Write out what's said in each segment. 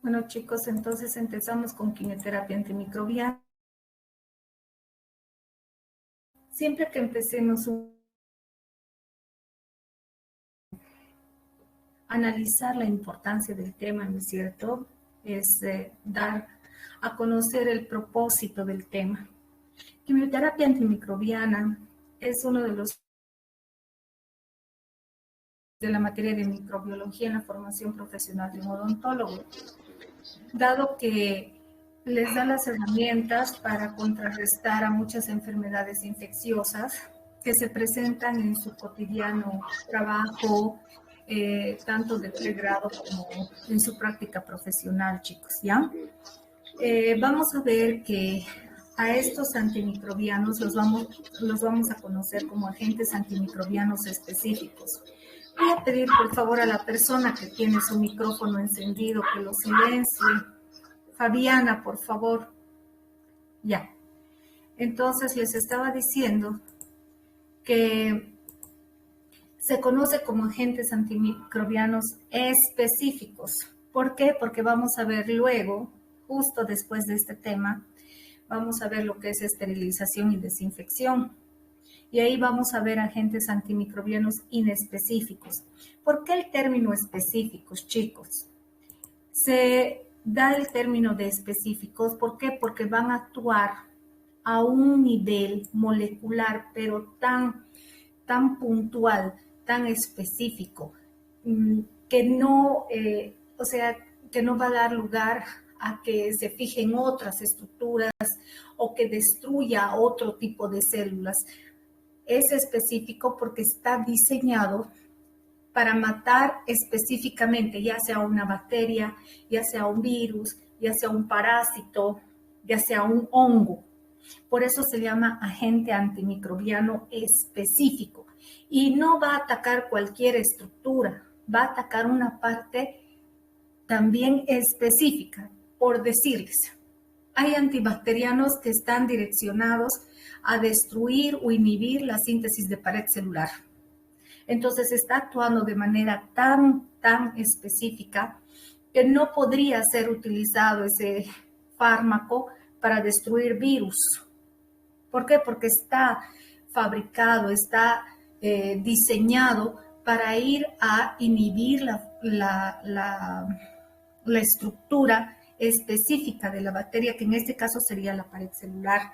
Bueno, chicos, entonces empezamos con quimioterapia antimicrobiana. Siempre que empecemos a analizar la importancia del tema, ¿no es cierto? Es dar a conocer el propósito del tema. Quimioterapia antimicrobiana es uno de la materia de microbiología en la formación profesional de un odontólogo, dado que les da las herramientas para contrarrestar a muchas enfermedades infecciosas que se presentan en su cotidiano trabajo, tanto de pregrado como en su práctica profesional, chicos, ¿ya? Vamos a ver que a estos antimicrobianos los vamos a conocer como agentes antimicrobianos específicos. Voy a pedir, por favor, a la persona que tiene su micrófono encendido que lo silencie. Fabiana, por favor. Ya. Entonces les estaba diciendo que se conoce como agentes antimicrobianos específicos. ¿Por qué? Porque vamos a ver luego, justo después de este tema, vamos a ver lo que es esterilización y desinfección. Y ahí vamos a ver agentes antimicrobianos inespecíficos. ¿Por qué el término específicos, chicos? Se da el término de específicos. ¿Por qué? Porque van a actuar a un nivel molecular, pero tan puntual, tan específico, que no, o sea, que no va a dar lugar a que se fijen otras estructuras o que destruya otro tipo de células. Es específico porque está diseñado para matar específicamente, ya sea una bacteria, ya sea un virus, ya sea un parásito, ya sea un hongo. Por eso se llama agente antimicrobiano específico. Y no va a atacar cualquier estructura, va a atacar una parte también específica, por decirles. Hay antibacterianos que están direccionados a destruir o inhibir la síntesis de pared celular. Entonces está actuando de manera tan específica que no podría ser utilizado ese fármaco para destruir virus. ¿Por qué? Porque está fabricado, está diseñado para ir a inhibir la estructura específica de la bacteria, que en este caso sería la pared celular,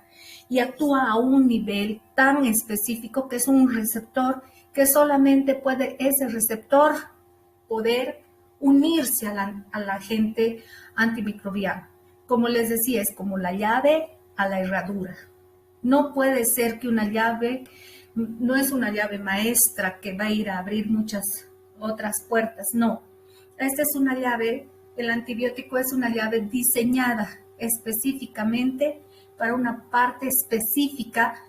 y actúa a un nivel tan específico que es un receptor que solamente puede ese receptor poder unirse al agente antimicrobiano. Como les decía, es como la llave a la herradura. No puede ser que una llave, no es una llave maestra que va a ir a abrir muchas otras puertas, no. Esta es una llave, el antibiótico es una llave diseñada específicamente para una parte específica,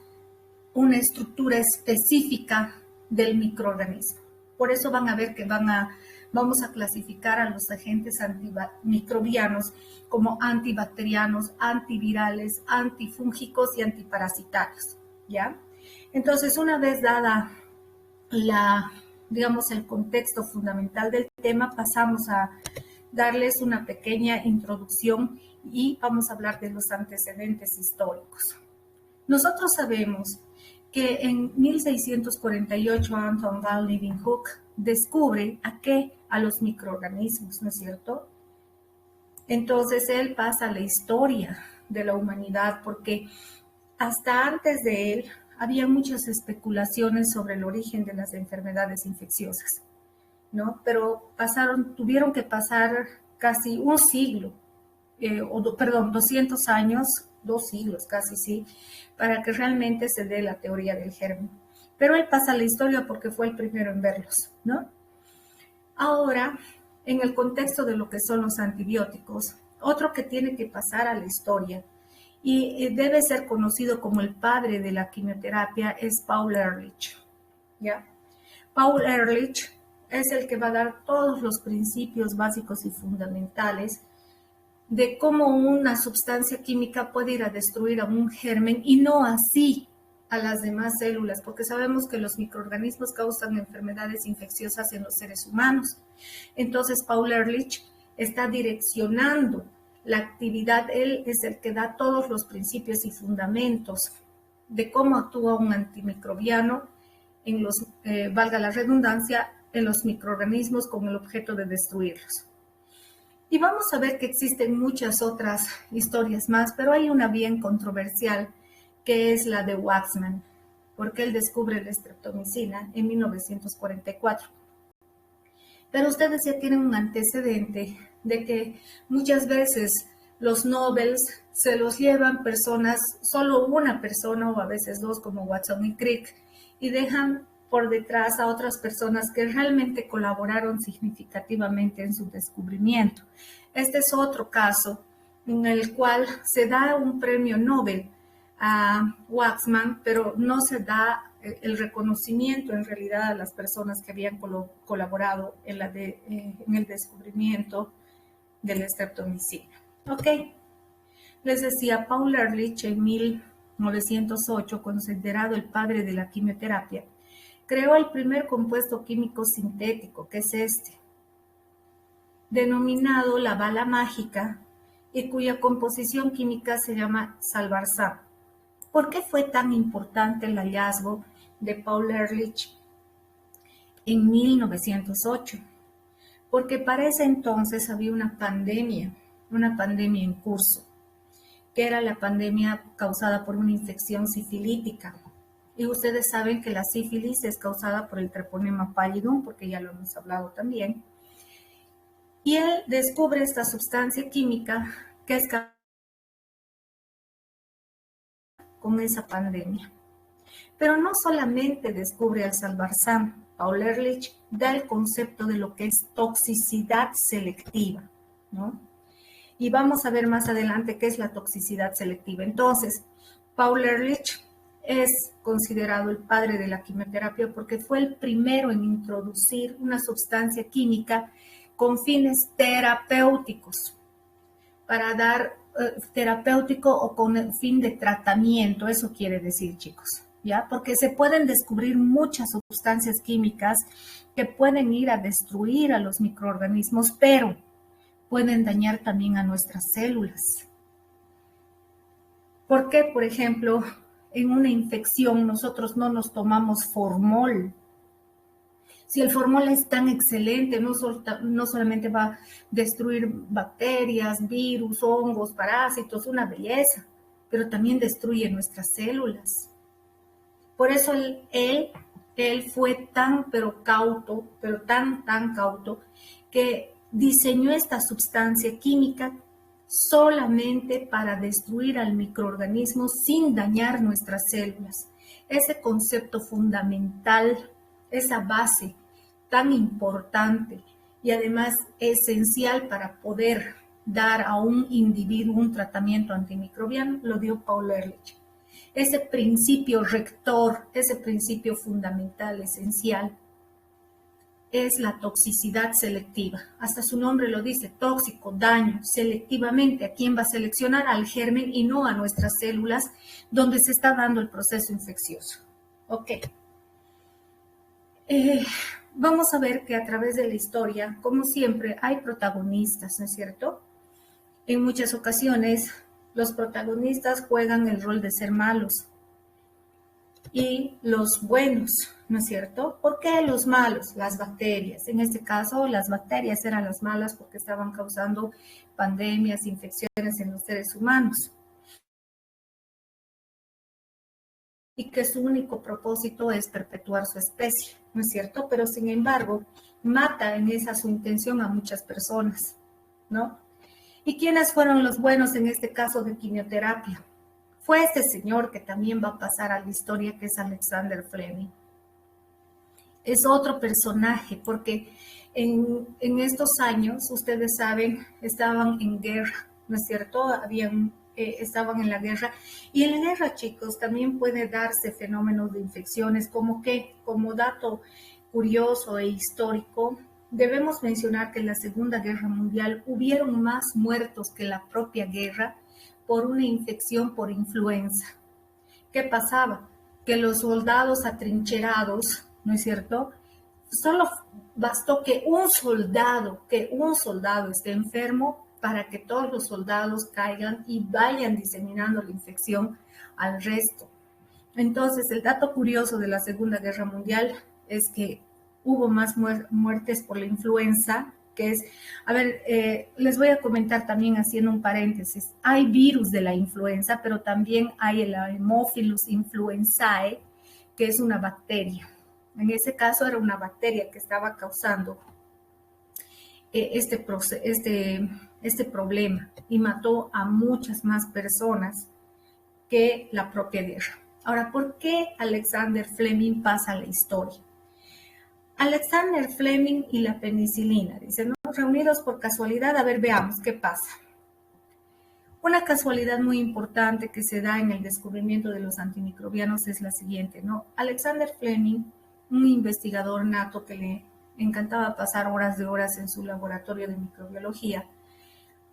una estructura específica del microorganismo. Por eso van a ver que vamos a clasificar a los agentes antimicrobianos como antibacterianos, antivirales, antifúngicos y antiparasitarios, ¿ya? Entonces, una vez dada digamos, el contexto fundamental del tema, pasamos a darles una pequeña introducción y vamos a hablar de los antecedentes históricos. Nosotros sabemos que en 1648 Anton van Leeuwenhoek descubre a los microorganismos, ¿no es cierto? Entonces él pasa a la historia de la humanidad porque hasta antes de él había muchas especulaciones sobre el origen de las enfermedades infecciosas, ¿no? Pero tuvieron que pasar casi un siglo, 200 años, 2 siglos casi, sí, para que realmente se dé la teoría del germen. Pero él pasa a la historia porque fue el primero en verlos, ¿no? Ahora, en el contexto de lo que son los antibióticos, otro que tiene que pasar a la historia y debe ser conocido como el padre de la quimioterapia es Paul Ehrlich, ¿ya? Paul Ehrlich es el que va a dar todos los principios básicos y fundamentales de cómo una sustancia química puede ir a destruir a un germen y no así a las demás células, porque sabemos que los microorganismos causan enfermedades infecciosas en los seres humanos. Entonces, Paul Ehrlich está direccionando la actividad. Él es el que da todos los principios y fundamentos de cómo actúa un antimicrobiano en los, valga la redundancia, en los microorganismos con el objeto de destruirlos. Y vamos a ver que existen muchas otras historias más, pero hay una bien controversial que es la de Waxman, porque él descubre la streptomicina en 1944. Pero ustedes ya tienen un antecedente de que muchas veces los Nobel se los llevan personas, solo una persona o a veces dos como Watson y Crick, y dejan por detrás a otras personas que realmente colaboraron significativamente en su descubrimiento. Este es otro caso en el cual se da un premio Nobel a Waxman, pero no se da el reconocimiento en realidad a las personas que habían colaborado en el descubrimiento de la streptomicina. Ok, les decía, Paul Ehrlich en 1908, considerado el padre de la quimioterapia, creó el primer compuesto químico sintético, que es este, denominado la bala mágica y cuya composición química se llama Salvarsan. ¿Por qué fue tan importante el hallazgo de Paul Ehrlich en 1908? Porque para ese entonces había una pandemia en curso, que era la pandemia causada por una infección sifilítica. Y ustedes saben que la sífilis es causada por el Treponema pallidum, porque ya lo hemos hablado también. Y él descubre esta sustancia química que es con esa pandemia. Pero no solamente descubre el Salvarsan, Paul Ehrlich da el concepto de lo que es toxicidad selectiva, ¿no? Y vamos a ver más adelante qué es la toxicidad selectiva. Entonces, Paul Ehrlich es considerado el padre de la quimioterapia porque fue el primero en introducir una sustancia química con fines terapéuticos, para dar terapéutico o con el fin de tratamiento, eso quiere decir, chicos, ¿ya? Porque se pueden descubrir muchas sustancias químicas que pueden ir a destruir a los microorganismos, pero pueden dañar también a nuestras células. ¿Por qué, por ejemplo, en una infección nosotros no nos tomamos formol? Si el formol es tan excelente, no solamente va a destruir bacterias, virus, hongos, parásitos, una belleza, pero también destruye nuestras células. Por eso él fue tan, pero cauto, pero tan cauto, que diseñó esta sustancia química solamente para destruir al microorganismo sin dañar nuestras células. Ese concepto fundamental, esa base tan importante y además esencial para poder dar a un individuo un tratamiento antimicrobiano, lo dio Paul Ehrlich. Ese principio rector, ese principio fundamental, esencial, es la toxicidad selectiva. Hasta su nombre lo dice, tóxico, daño, selectivamente. ¿A quién va a seleccionar? Al germen y no a nuestras células donde se está dando el proceso infeccioso. Ok. Vamos a ver que a través de la historia, como siempre, hay protagonistas, ¿no es cierto? En muchas ocasiones, los protagonistas juegan el rol de ser malos y los buenos, ¿no es cierto? ¿Por qué los malos? Las bacterias. En este caso, las bacterias eran las malas porque estaban causando pandemias, infecciones en los seres humanos. Y que su único propósito es perpetuar su especie, ¿no es cierto? Pero sin embargo, mata en esa su intención a muchas personas, ¿no? ¿Y quiénes fueron los buenos en este caso de quimioterapia? Fue este señor que también va a pasar a la historia, que es Alexander Fleming. Es otro personaje, porque en estos años, ustedes saben, estaban en guerra, ¿no es cierto? Estaban en la guerra. Y en la guerra, chicos, también puede darse fenómenos de infecciones, como que, como dato curioso e histórico, debemos mencionar que en la Segunda Guerra Mundial hubieron más muertos que la propia guerra por una infección por influenza. ¿Qué pasaba? Que los soldados atrincherados, ¿no es cierto?, Solo bastó que un soldado esté enfermo para que todos los soldados caigan y vayan diseminando la infección al resto. Entonces, el dato curioso de la Segunda Guerra Mundial es que hubo más muertes por la influenza, que es, a ver, les voy a comentar también haciendo un paréntesis, hay virus de la influenza, pero también hay el Haemophilus influenzae, que es una bacteria. En ese caso era una bacteria que estaba causando este problema y mató a muchas más personas que la propia guerra. Ahora, ¿por qué Alexander Fleming pasa a la historia? Alexander Fleming y la penicilina, dicen, ¿no? Reunidos por casualidad, a ver, veamos qué pasa. Una casualidad muy importante que se da en el descubrimiento de los antimicrobianos es la siguiente, ¿no? Alexander Fleming, un investigador nato que le encantaba pasar horas de horas en su laboratorio de microbiología,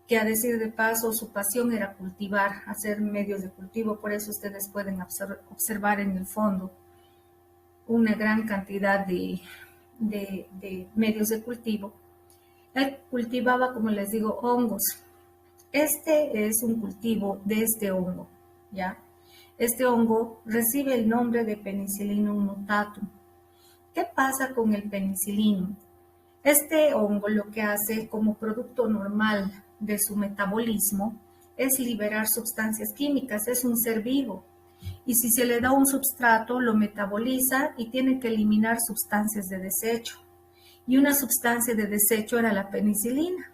que a decir de paso su pasión era cultivar, hacer medios de cultivo, por eso ustedes pueden observar en el fondo una gran cantidad de medios de cultivo. Él cultivaba, como les digo, hongos. Este es un cultivo de este hongo, ¿ya? Este hongo recibe el nombre de Penicillium notatum. ¿Qué pasa con el penicilino? Este hongo lo que hace como producto normal de su metabolismo es liberar sustancias químicas, es un ser vivo. Y si se le da un substrato, lo metaboliza y tiene que eliminar sustancias de desecho. Y una sustancia de desecho era la penicilina,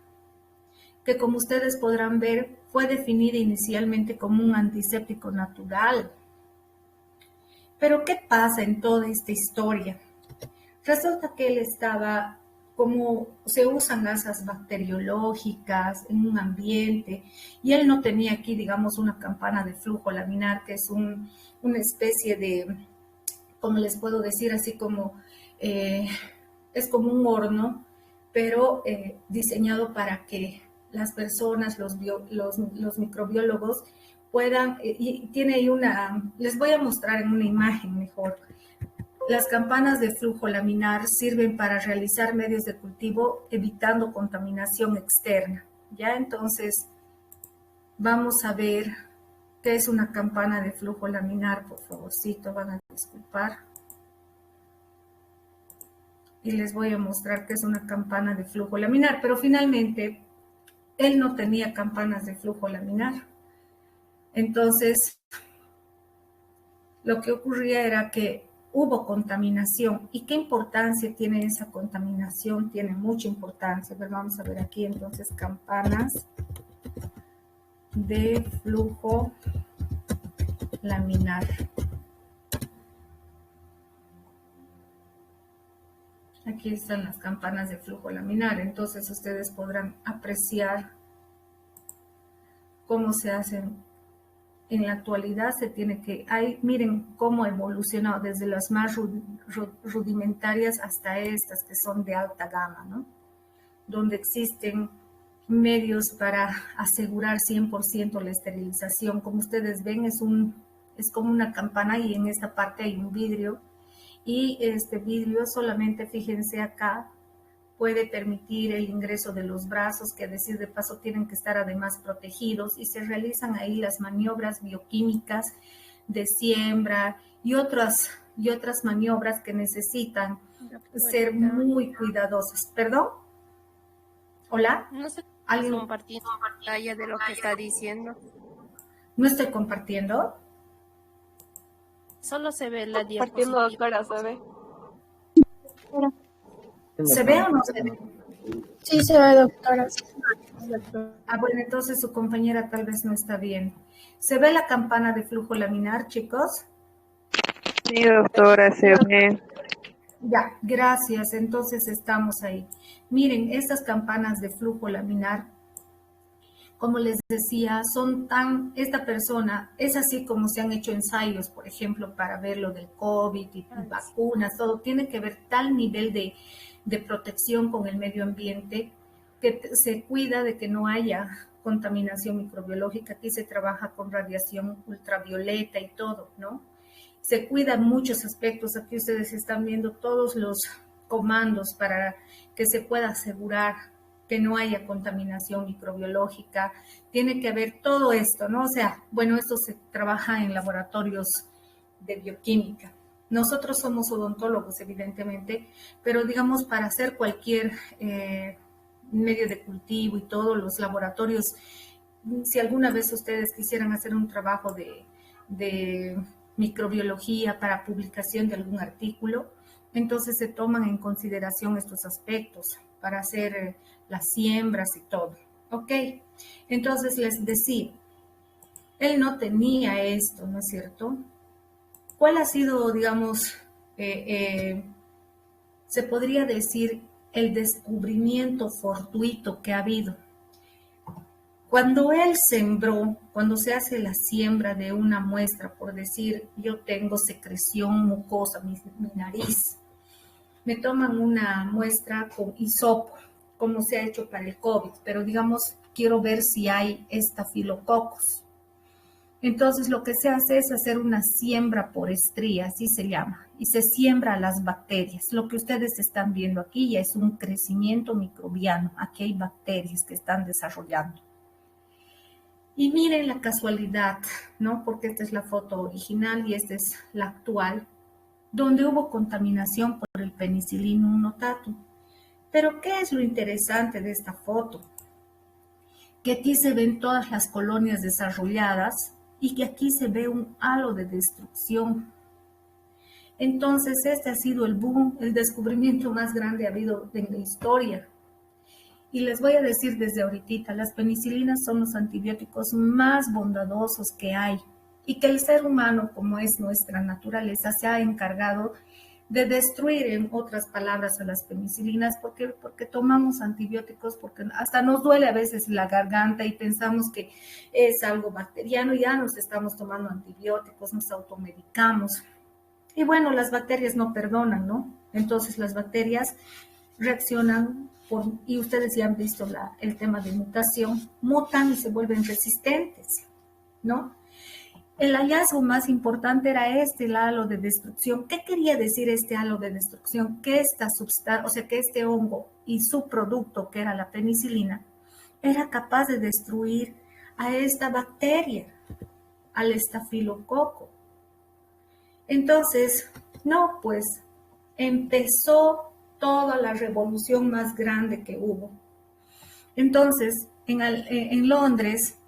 que como ustedes podrán ver, fue definida inicialmente como un antiséptico natural. Pero ¿qué pasa en toda esta historia? Resulta que él estaba, como se usan gasas bacteriológicas en un ambiente, y él no tenía aquí, digamos, una campana de flujo laminar, que es una especie de, como les puedo decir, así como, es como un horno, pero diseñado para que las personas, los microbiólogos puedan, y tiene ahí les voy a mostrar en una imagen mejor. Las campanas de flujo laminar sirven para realizar medios de cultivo evitando contaminación externa. Ya entonces vamos a ver qué es una campana de flujo laminar, por favorcito, van a disculpar. Y les voy a mostrar qué es una campana de flujo laminar, pero finalmente él no tenía campanas de flujo laminar. Entonces, lo que ocurría era que hubo contaminación. ¿Y qué importancia tiene esa contaminación? Tiene mucha importancia. Pero vamos a ver aquí entonces campanas de flujo laminar. Aquí están las campanas de flujo laminar. Entonces ustedes podrán apreciar cómo se hacen. En la actualidad se tiene que, miren cómo ha evolucionado desde las más rudimentarias hasta estas que son de alta gama, ¿no? Donde existen medios para asegurar 100% la esterilización. Como ustedes ven, es como una campana y en esta parte hay un vidrio. Y este vidrio solamente, fíjense acá, puede permitir el ingreso de los brazos, que a decir de paso tienen que estar además protegidos, y se realizan ahí las maniobras bioquímicas de siembra y otras maniobras que necesitan ser muy cuidadosas. ¿Perdón? ¿Hola? No sé, ¿Alguien? compartiendo pantalla de lo que está diciendo. ¿No estoy compartiendo? Solo se ve la Compartiendo, doctora, se ve. ¿Se ve o no se ve? Sí, se ve, doctora. Ah, bueno, entonces su compañera tal vez no está bien. ¿Se ve la campana de flujo laminar, chicos? Sí, doctora, se ve. Ya, gracias. Entonces estamos ahí. Miren, estas campanas de flujo laminar, como les decía, esta persona, es así como se han hecho ensayos, por ejemplo, para ver lo del COVID y vacunas, todo tiene que ver tal nivel de protección con el medio ambiente que se cuida de que no haya contaminación microbiológica. Aquí se trabaja con radiación ultravioleta y todo, ¿no? Se cuidan muchos aspectos. Aquí ustedes están viendo todos los comandos para que se pueda asegurar que no haya contaminación microbiológica. Tiene que haber todo esto, ¿no? O sea, bueno, esto se trabaja en laboratorios de bioquímica. Nosotros somos odontólogos, evidentemente, pero digamos, para hacer cualquier medio de cultivo y todos los laboratorios, si alguna vez ustedes quisieran hacer un trabajo de microbiología para publicación de algún artículo, entonces se toman en consideración estos aspectos para hacer las siembras y todo. ¿Ok? Entonces les decía, él no tenía esto, ¿no es cierto? ¿Cuál ha sido, digamos, se podría decir, el descubrimiento fortuito que ha habido? Cuando él sembró, cuando se hace la siembra de una muestra, por decir, yo tengo secreción mucosa, mi nariz, me toman una muestra con hisopo, como se ha hecho para el COVID, pero digamos, quiero ver si hay estafilococos. Entonces, lo que se hace es hacer una siembra por estría, así se llama, y se siembra las bacterias. Lo que ustedes están viendo aquí ya es un crecimiento microbiano. Aquí hay bacterias que están desarrollando. Y miren la casualidad, ¿no? Porque esta es la foto original y esta es la actual, donde hubo contaminación por el Penicillium notatum. Pero, ¿qué es lo interesante de esta foto? Que aquí se ven todas las colonias desarrolladas y que aquí se ve un halo de destrucción. Entonces, este ha sido el boom, el descubrimiento más grande habido en la historia. Y les voy a decir desde ahorita, las penicilinas son los antibióticos más bondadosos que hay y que el ser humano, como es nuestra naturaleza, se ha encargado de destruir, en otras palabras, a las penicilinas porque tomamos antibióticos, porque hasta nos duele a veces la garganta y pensamos que es algo bacteriano, ya nos estamos tomando antibióticos, nos automedicamos. Y bueno, las bacterias no perdonan, ¿no? Entonces las bacterias reaccionan y ustedes ya han visto el tema de mutación, mutan y se vuelven resistentes, ¿no? El hallazgo más importante era el halo de destrucción. ¿Qué quería decir este halo de destrucción? Que esta sustancia, o sea, que este hongo y su producto, que era la penicilina, era capaz de destruir a esta bacteria, al estafilococo. Entonces, no, pues empezó toda la revolución más grande que hubo. Entonces, en Londres,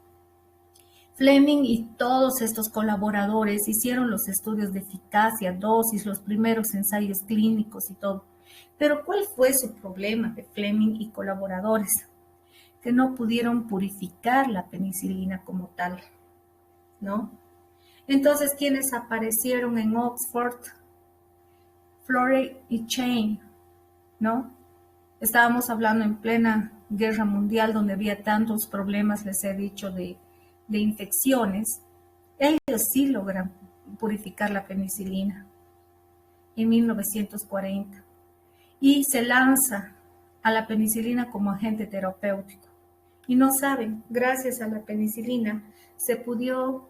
Fleming y todos estos colaboradores hicieron los estudios de eficacia, dosis, los primeros ensayos clínicos y todo. Pero ¿cuál fue su problema de Fleming y colaboradores? Que no pudieron purificar la penicilina como tal, ¿no? Entonces, ¿quiénes aparecieron en Oxford? Florey y Chain, ¿no? Estábamos hablando en plena guerra mundial donde había tantos problemas, les he dicho, de infecciones. Ellos sí logran purificar la penicilina en 1940 y se lanza a la penicilina como agente terapéutico. Y no saben, gracias a la penicilina se pudo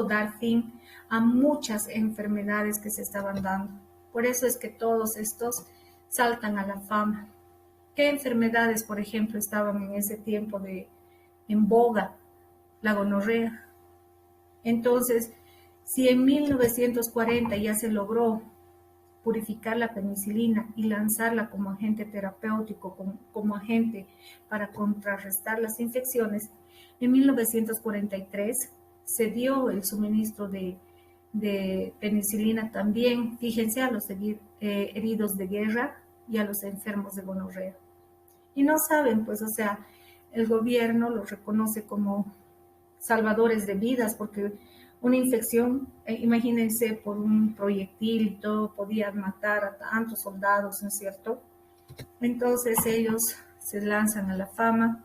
dar fin a muchas enfermedades que se estaban dando. Por eso es que todos estos saltan a la fama. ¿Qué enfermedades, por ejemplo, estaban en ese tiempo en boga? La gonorrea. Entonces, si en 1940 ya se logró purificar la penicilina y lanzarla como agente terapéutico, como agente para contrarrestar las infecciones, en 1943 se dio el suministro de penicilina también, fíjense, a los heridos de guerra y a los enfermos de gonorrea. Y no saben, pues, o sea, el gobierno los reconoce como salvadores de vidas, porque una infección, imagínense, por un proyectil y todo, podía matar a tantos soldados, ¿no es cierto? Entonces ellos se lanzan a la fama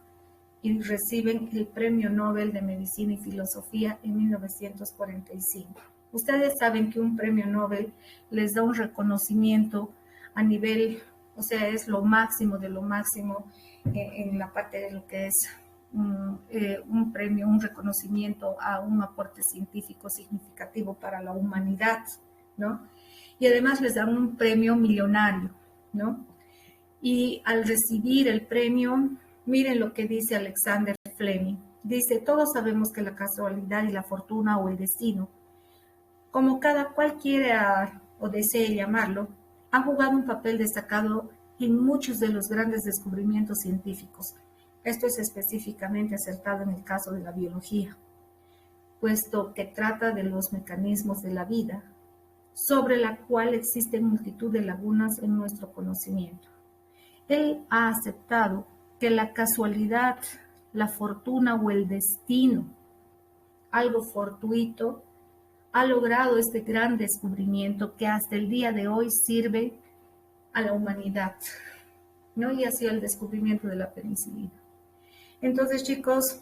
y reciben el Premio Nobel de Medicina y Filosofía en 1945. Ustedes saben que un premio Nobel les da un reconocimiento a nivel, o sea, es lo máximo de lo máximo en la parte de lo que es un premio, un reconocimiento a un aporte científico significativo para la humanidad, ¿no? y además les dan un premio millonario, ¿no? Y al recibir el premio, miren lo que dice Alexander Fleming. Dice, todos sabemos que la casualidad y la fortuna o el destino, como cada cual quiera o desee llamarlo, han jugado un papel destacado en muchos de los grandes descubrimientos científicos. Esto es específicamente acertado en el caso de la biología, puesto que trata de los mecanismos de la vida, sobre la cual existen multitud de lagunas en nuestro conocimiento. Él ha aceptado que la casualidad, la fortuna o el destino, algo fortuito, ha logrado este gran descubrimiento que hasta el día de hoy sirve a la humanidad, ¿no? Y ha sido el descubrimiento de la penicilina. Entonces, chicos,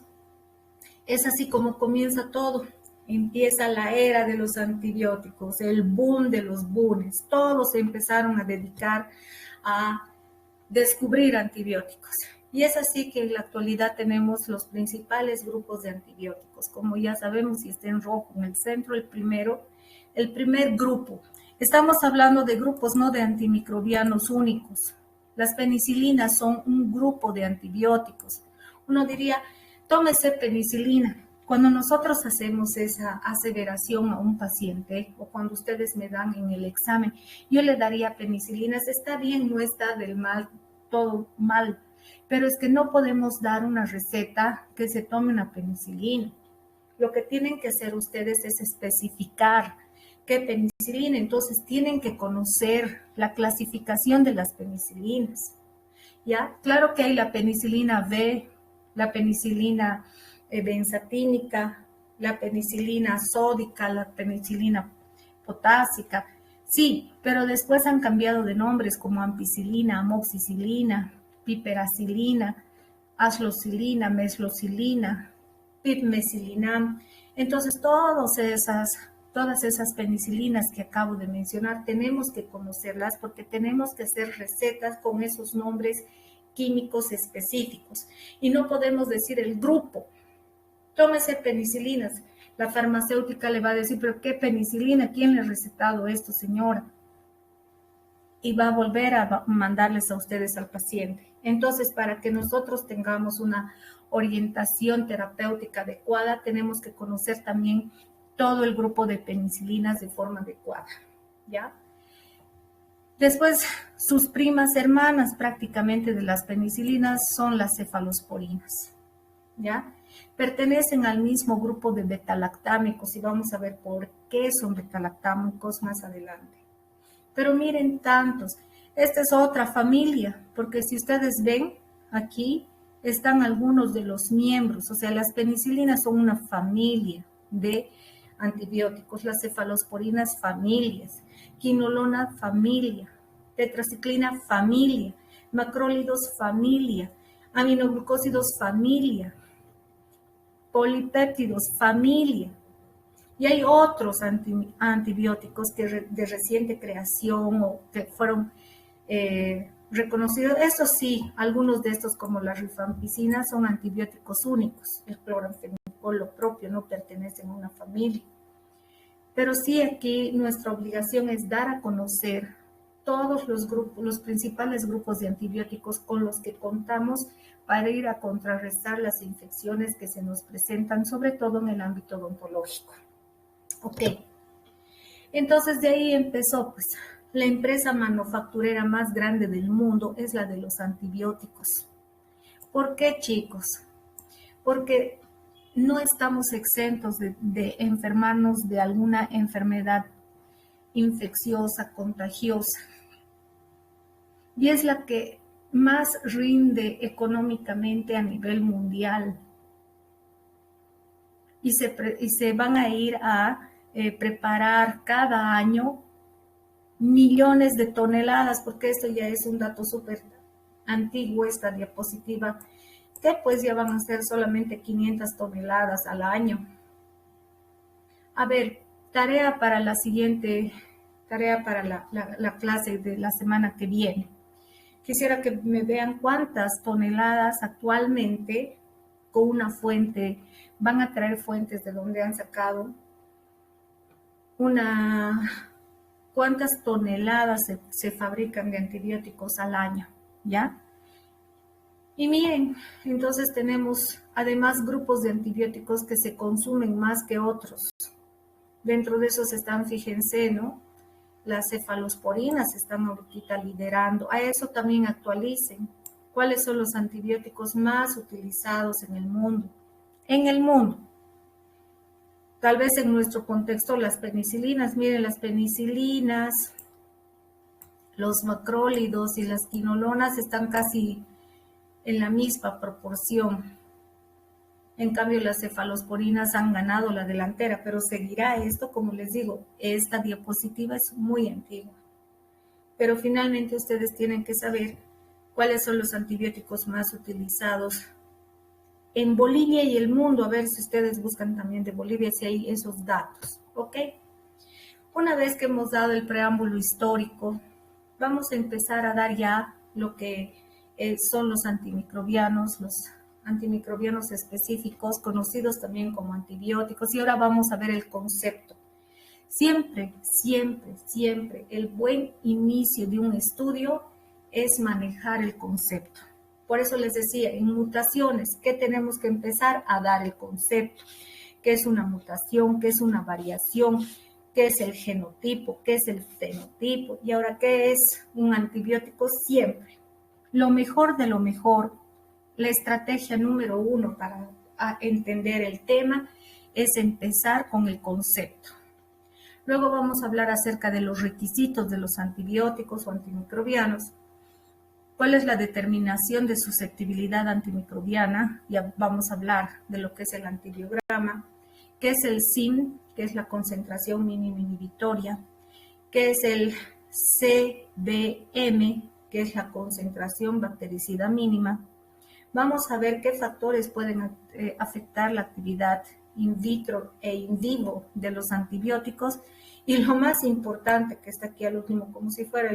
es así como comienza todo. Empieza la era de los antibióticos, el boom de los booms. Todos se empezaron a dedicar a descubrir antibióticos. Y es así que en la actualidad tenemos los principales grupos de antibióticos. Como ya sabemos, y está en rojo en el centro, el primer grupo. Estamos hablando de grupos, no de antimicrobianos únicos. Las penicilinas son un grupo de antibióticos. Uno diría, tómese penicilina. Cuando nosotros hacemos esa aseveración a un paciente, o cuando ustedes me dan en el examen, yo le daría penicilinas, está bien, no está del mal, todo mal, pero es que no podemos dar una receta que se tome una penicilina. Lo que tienen que hacer ustedes es especificar qué penicilina, entonces tienen que conocer la clasificación de las penicilinas, ¿ya? Claro que hay la penicilina B, la penicilina benzatínica, la penicilina sódica, la penicilina potásica, sí, pero después han cambiado de nombres como ampicilina, amoxicilina, piperacilina, aslocilina, meslocilina, pipmecilinam. Entonces, todas esas penicilinas que acabo de mencionar, tenemos que conocerlas porque tenemos que hacer recetas con esos nombres químicos específicos. Y no podemos decir el grupo, tómese penicilinas. La farmacéutica le va a decir, pero ¿qué penicilina? ¿Quién le ha recetado esto, señora? Y va a volver a mandarles a ustedes al paciente. Entonces, para que nosotros tengamos una orientación terapéutica adecuada, tenemos que conocer también todo el grupo de penicilinas de forma adecuada, ¿ya? Después, sus primas hermanas prácticamente de las penicilinas son las cefalosporinas, ¿ya? Pertenecen al mismo grupo de betalactámicos y vamos a ver por qué son betalactámicos más adelante. Pero miren tantos, esta es otra familia, porque si ustedes ven, aquí están algunos de los miembros, o sea, las penicilinas son una familia de antibióticos, las cefalosporinas familias, quinolona familia, tetraciclina familia, macrólidos familia, aminoglucósidos familia, polipéptidos familia. Y hay otros antibióticos que de reciente creación o que fueron reconocidos. Eso sí, algunos de estos como la rifampicina son antibióticos únicos. El cloranfenicol, lo propio, no pertenecen a una familia. Pero sí aquí nuestra obligación es dar a conocer todos los grupos, los principales grupos de antibióticos con los que contamos para ir a contrarrestar las infecciones que se nos presentan, sobre todo en el ámbito odontológico. Ok, entonces de ahí empezó, pues, la empresa manufacturera más grande del mundo es la de los antibióticos. ¿Por qué, chicos? Porque no estamos exentos de enfermarnos de alguna enfermedad infecciosa, contagiosa. Y es la que más rinde económicamente a nivel mundial. Y se van a ir a preparar cada año millones de toneladas, porque esto ya es un dato súper antiguo, esta diapositiva, que pues ya van a ser solamente 500 toneladas al año. A ver, tarea para la siguiente, tarea para la clase de la semana que viene. Quisiera que me vean cuántas toneladas actualmente con una fuente, van a traer fuentes de donde han sacado cuántas toneladas se fabrican de antibióticos al año, ¿ya? Y miren, entonces tenemos además grupos de antibióticos que se consumen más que otros. Dentro de esos están, fíjense, ¿no? Las cefalosporinas están ahorita liderando. A eso también actualicen. ¿Cuáles son los antibióticos más utilizados en el mundo? En el mundo. Tal vez en nuestro contexto las penicilinas. Miren, las penicilinas, los macrólidos y las quinolonas están casi en la misma proporción. En cambio, las cefalosporinas han ganado la delantera, pero seguirá esto, como les digo, esta diapositiva es muy antigua. Pero finalmente ustedes tienen que saber cuáles son los antibióticos más utilizados en Bolivia y el mundo. A ver si ustedes buscan también de Bolivia, si hay esos datos, ¿ok? Una vez que hemos dado el preámbulo histórico, vamos a empezar a dar ya lo que son los antimicrobianos específicos, conocidos también como antibióticos, y ahora vamos a ver el concepto. Siempre, siempre, siempre el buen inicio de un estudio es manejar el concepto. Por eso les decía, en mutaciones, ¿qué tenemos que empezar a dar el concepto? ¿Qué es una mutación? ¿Qué es una variación? ¿Qué es el genotipo? ¿Qué es el fenotipo? Y ahora, ¿qué es un antibiótico? Siempre. Lo mejor de lo mejor, la estrategia número 1 para entender el tema es empezar con el concepto. Luego vamos a hablar acerca de los requisitos de los antibióticos o antimicrobianos. ¿Cuál es la determinación de susceptibilidad antimicrobiana? Ya vamos a hablar de lo que es el antibiograma. ¿Qué es el SIM? ¿Qué es la concentración mínima inhibitoria? ¿Qué es el CBM? ¿Qué es la concentración bactericida mínima? Vamos a ver qué factores pueden afectar la actividad in vitro e in vivo de los antibióticos. Y lo más importante, que está aquí al último, como si fuera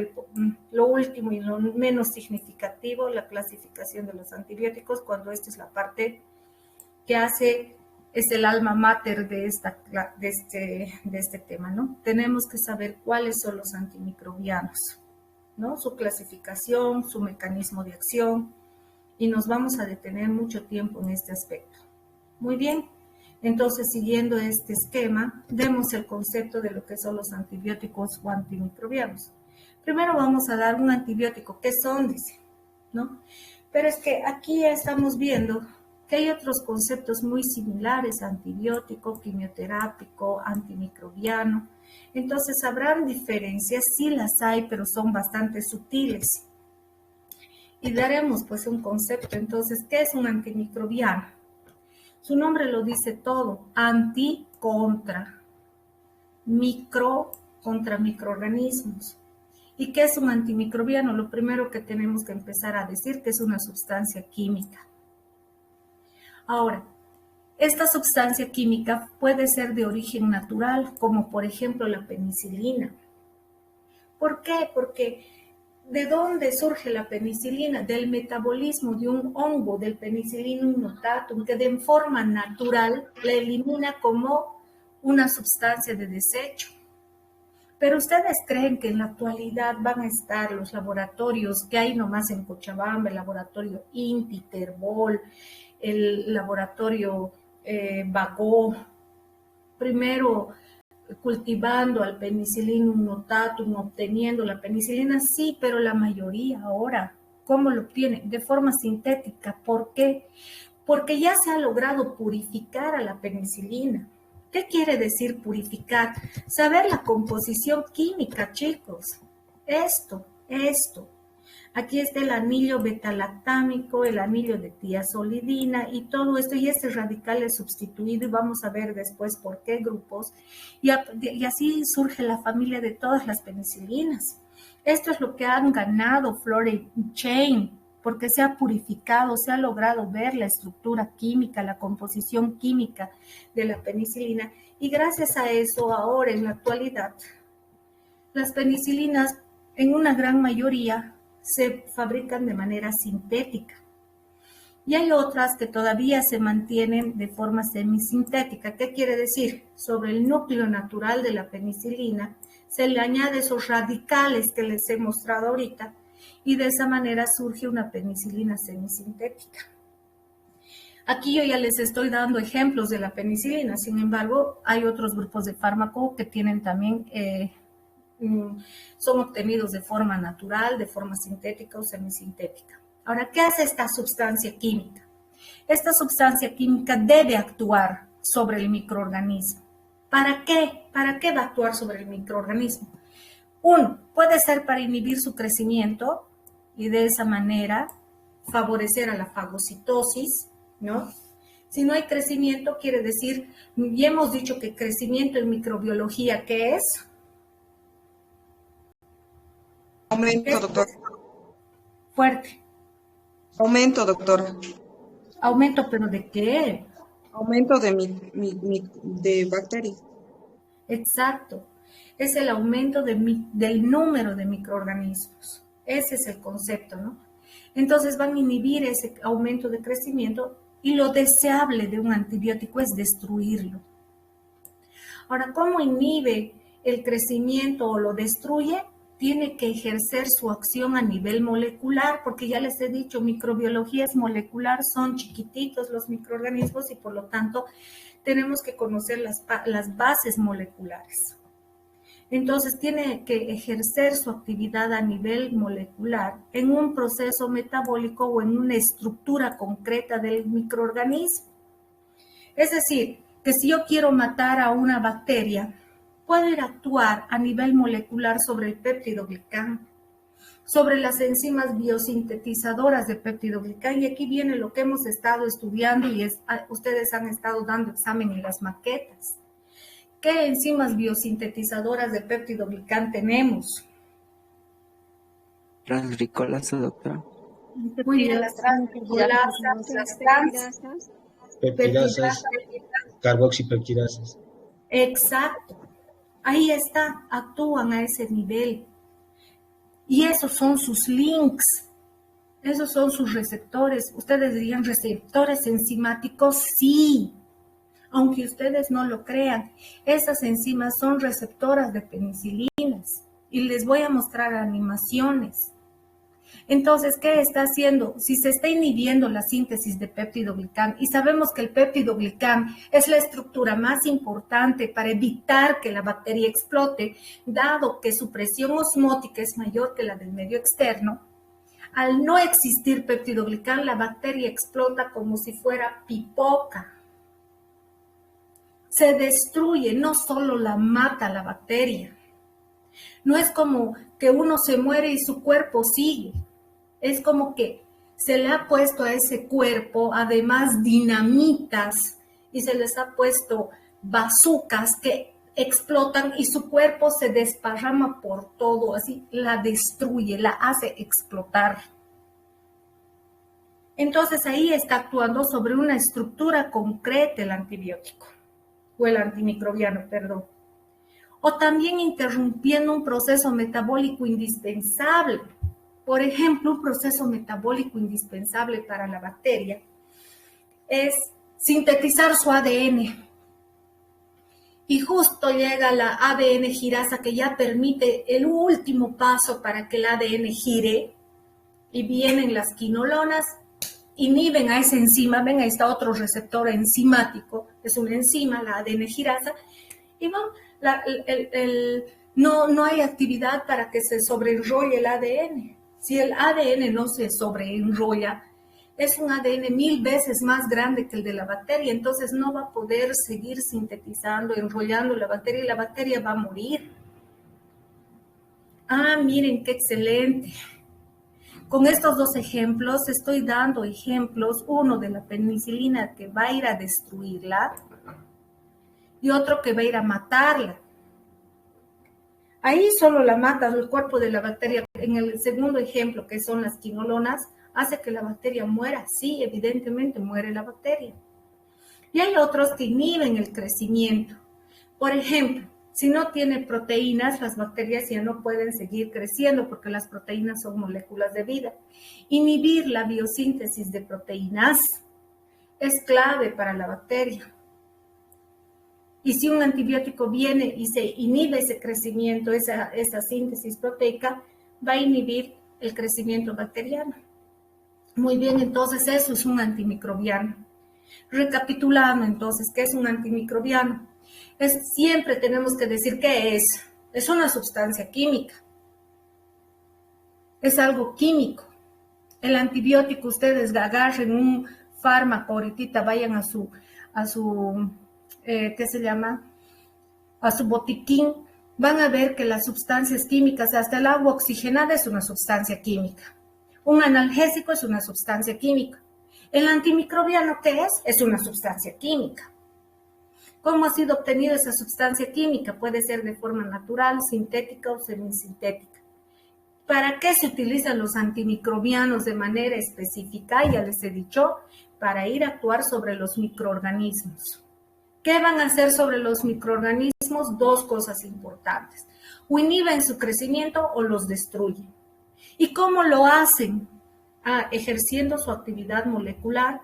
lo último y lo menos significativo, la clasificación de los antibióticos, cuando esta es la parte que es el alma mater de este tema, ¿no? Tenemos que saber cuáles son los antimicrobianos, ¿no? Su clasificación, su mecanismo de acción, y nos vamos a detener mucho tiempo en este aspecto. Muy bien. Entonces, siguiendo este esquema, demos el concepto de lo que son los antibióticos o antimicrobianos. Primero vamos a dar un antibiótico. ¿Qué son? Dice, ¿no? Pero es que aquí ya estamos viendo que hay otros conceptos muy similares: antibiótico, quimioterápico, antimicrobiano. Entonces, habrán diferencias, sí las hay, pero son bastante sutiles. Y daremos pues un concepto. Entonces, ¿qué es un antimicrobiano? Su nombre lo dice todo: anti, contra, micro, contra microorganismos. ¿Y qué es un antimicrobiano? Lo primero que tenemos que empezar a decir que es una sustancia química. Ahora, esta sustancia química puede ser de origen natural, como por ejemplo la penicilina. ¿Por qué? Porque ¿de dónde surge la penicilina? Del metabolismo de un hongo, del Penicillium notatum, que de forma natural la elimina como una sustancia de desecho. Pero ustedes creen que en la actualidad van a estar los laboratorios que hay nomás en Cochabamba, el laboratorio INTI, Terbol, el laboratorio Bagó, primero cultivando al Penicillium notatum, obteniendo la penicilina? Sí, pero la mayoría ahora, ¿cómo lo obtienen? De forma sintética. ¿Por qué? Porque ya se ha logrado purificar a la penicilina. ¿Qué quiere decir purificar? Saber la composición química, chicos. Esto. Aquí está el anillo betalactámico, el anillo de tiazolidina y todo esto, y este radical es sustituido, y vamos a ver después por qué grupos, y así surge la familia de todas las penicilinas. Esto es lo que han ganado Florey Chain, porque se ha purificado, se ha logrado ver la estructura química, la composición química de la penicilina, y gracias a eso ahora en la actualidad las penicilinas en una gran mayoría se fabrican de manera sintética. Y hay otras que todavía se mantienen de forma semisintética. ¿Qué quiere decir? Sobre el núcleo natural de la penicilina se le añade esos radicales que les he mostrado ahorita y de esa manera surge una penicilina semisintética. Aquí yo ya les estoy dando ejemplos de la penicilina, sin embargo, hay otros grupos de fármaco que tienen también, son obtenidos de forma natural, de forma sintética o semisintética. Ahora, ¿qué hace esta sustancia química? Esta sustancia química debe actuar sobre el microorganismo. ¿Para qué? ¿Para qué va a actuar sobre el microorganismo? Uno, puede ser para inhibir su crecimiento y de esa manera favorecer a la fagocitosis, ¿no? Si no hay crecimiento, quiere decir, ya hemos dicho que crecimiento en microbiología, ¿qué es? Aumento, doctor. Fuerte. Aumento, doctora. Aumento, ¿pero de qué? Aumento de bacterias. Exacto. Es el aumento del número de microorganismos. Ese es el concepto, ¿no? Entonces van a inhibir ese aumento de crecimiento y lo deseable de un antibiótico es destruirlo. Ahora, ¿cómo inhibe el crecimiento o lo destruye? Tiene que ejercer su acción a nivel molecular, porque ya les he dicho, microbiología es molecular, son chiquititos los microorganismos y por lo tanto tenemos que conocer las bases moleculares. Entonces tiene que ejercer su actividad a nivel molecular en un proceso metabólico o en una estructura concreta del microorganismo. Es decir, que si yo quiero matar a una bacteria, puedo ir a actuar a nivel molecular sobre el péptidoglicán, sobre las enzimas biosintetizadoras de péptidoglicán. Y aquí viene lo que hemos estado estudiando y ustedes han estado dando examen en las maquetas. ¿Qué enzimas biosintetizadoras de péptidoglicán tenemos? Transricolasa, doctora. Muy bien, las transricolasas, las peptidasas, carboxipeptidasas. Exacto. Ahí está, actúan a ese nivel. Y esos son sus links, esos son sus receptores. Ustedes dirían receptores enzimáticos, sí. Aunque ustedes no lo crean, esas enzimas son receptoras de penicilinas y les voy a mostrar animaciones. Entonces, ¿qué está haciendo? Si se está inhibiendo la síntesis de péptidoglicán y sabemos que el péptidoglicán es la estructura más importante para evitar que la bacteria explote, dado que su presión osmótica es mayor que la del medio externo, al no existir péptidoglicán, la bacteria explota como si fuera pipoca. Se destruye, no solo la mata la bacteria. No es como que uno se muere y su cuerpo sigue. Es como que se le ha puesto a ese cuerpo, además, dinamitas y se les ha puesto bazucas que explotan y su cuerpo se desparrama por todo, así la destruye, la hace explotar. Entonces ahí está actuando sobre una estructura concreta el antibiótico. O el antimicrobiano, perdón. O también interrumpiendo un proceso metabólico indispensable. Por ejemplo, un proceso metabólico indispensable para la bacteria es sintetizar su ADN. Y justo llega la ADN girasa que ya permite el último paso para que el ADN gire y vienen las quinolonas, inhiben a esa enzima, ven, ahí está otro receptor enzimático, es una enzima, la ADN girasa, y bueno, no hay actividad para que se sobreenrolle el ADN. Si el ADN no se sobreenrolla, es un ADN 1000 veces más grande que el de la bacteria, entonces no va a poder seguir sintetizando, enrollando la bacteria y la bacteria va a morir. Ah, miren qué excelente. Con estos dos ejemplos estoy dando ejemplos, uno de la penicilina que va a ir a destruirla y otro que va a ir a matarla. Ahí solo la mata el cuerpo de la bacteria. En el segundo ejemplo, que son las quinolonas, hace que la bacteria muera. Sí, evidentemente muere la bacteria. Y hay otros que inhiben el crecimiento. Por ejemplo, si no tiene proteínas, las bacterias ya no pueden seguir creciendo porque las proteínas son moléculas de vida. Inhibir la biosíntesis de proteínas es clave para la bacteria. Y si un antibiótico viene y se inhibe ese crecimiento, esa síntesis proteica, va a inhibir el crecimiento bacteriano. Muy bien, entonces eso es un antimicrobiano. Recapitulando entonces, ¿qué es un antimicrobiano? Siempre tenemos que decir qué es. Es una sustancia química. Es algo químico. El antibiótico, ustedes agarren un fármaco, ahorita vayan a su ¿qué se llama? A su botiquín, van a ver que las sustancias químicas, hasta el agua oxigenada es una sustancia química. Un analgésico es una sustancia química. El antimicrobiano, ¿qué es? Es una sustancia química. ¿Cómo ha sido obtenida esa sustancia química? Puede ser de forma natural, sintética o semisintética. ¿Para qué se utilizan los antimicrobianos de manera específica? Ya les he dicho, para ir a actuar sobre los microorganismos. ¿Qué van a hacer sobre los microorganismos? Dos cosas importantes. O inhiben su crecimiento o los destruyen. ¿Y cómo lo hacen? Ejerciendo su actividad molecular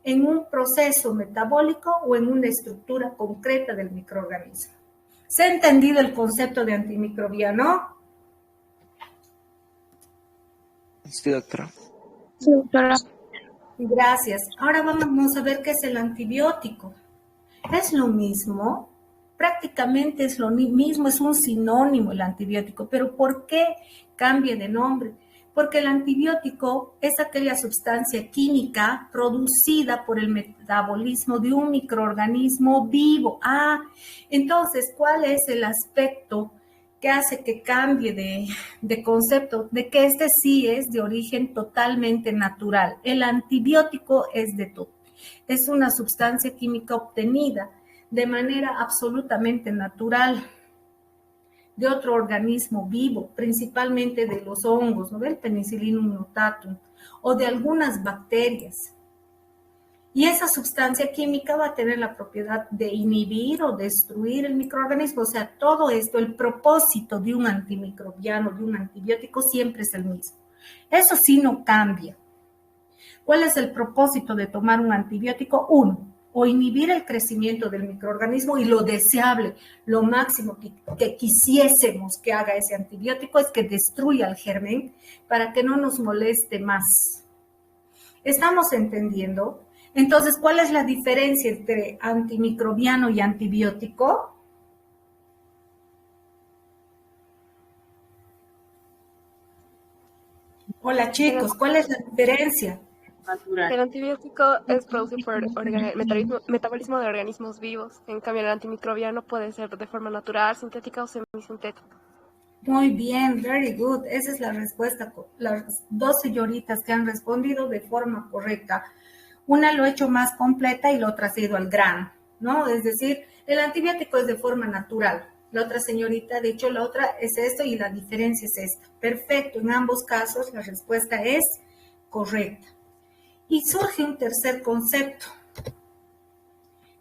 en un proceso metabólico o en una estructura concreta del microorganismo. ¿Se ha entendido el concepto de antimicrobiano? Sí, doctora. Sí, doctora. Gracias. Ahora vamos a ver qué es el antibiótico. Es lo mismo, prácticamente es lo mismo, es un sinónimo el antibiótico, pero ¿por qué cambia de nombre? Porque el antibiótico es aquella sustancia química producida por el metabolismo de un microorganismo vivo. Entonces, ¿cuál es el aspecto que hace que cambie de concepto? De que este sí es de origen totalmente natural. El antibiótico es una sustancia química obtenida de manera absolutamente natural de otro organismo vivo, principalmente de los hongos, ¿no? Del Penicillium notatum, o de algunas bacterias. Y esa sustancia química va a tener la propiedad de inhibir o destruir el microorganismo. O sea, todo esto, el propósito de un antimicrobiano, de un antibiótico, siempre es el mismo. Eso sí no cambia. ¿Cuál es el propósito de tomar un antibiótico? Uno, o inhibir el crecimiento del microorganismo, y lo deseable, lo máximo que quisiésemos que haga ese antibiótico es que destruya el germen para que no nos moleste más. ¿Estamos entendiendo? Entonces, ¿cuál es la diferencia entre antimicrobiano y antibiótico? Hola chicos, ¿cuál es la diferencia? El antibiótico es producido por metabolismo de organismos vivos. En cambio, el antimicrobiano puede ser de forma natural, sintética o semisintética. Muy bien, very good. Esa es la respuesta. Las dos señoritas que han respondido de forma correcta. Una lo ha hecho más completa y la otra ha ido al grano, ¿no? Es decir, el antibiótico es de forma natural. La otra señorita, de hecho, la otra es esto y la diferencia es esta. Perfecto, en ambos casos la respuesta es correcta. Y surge un tercer concepto,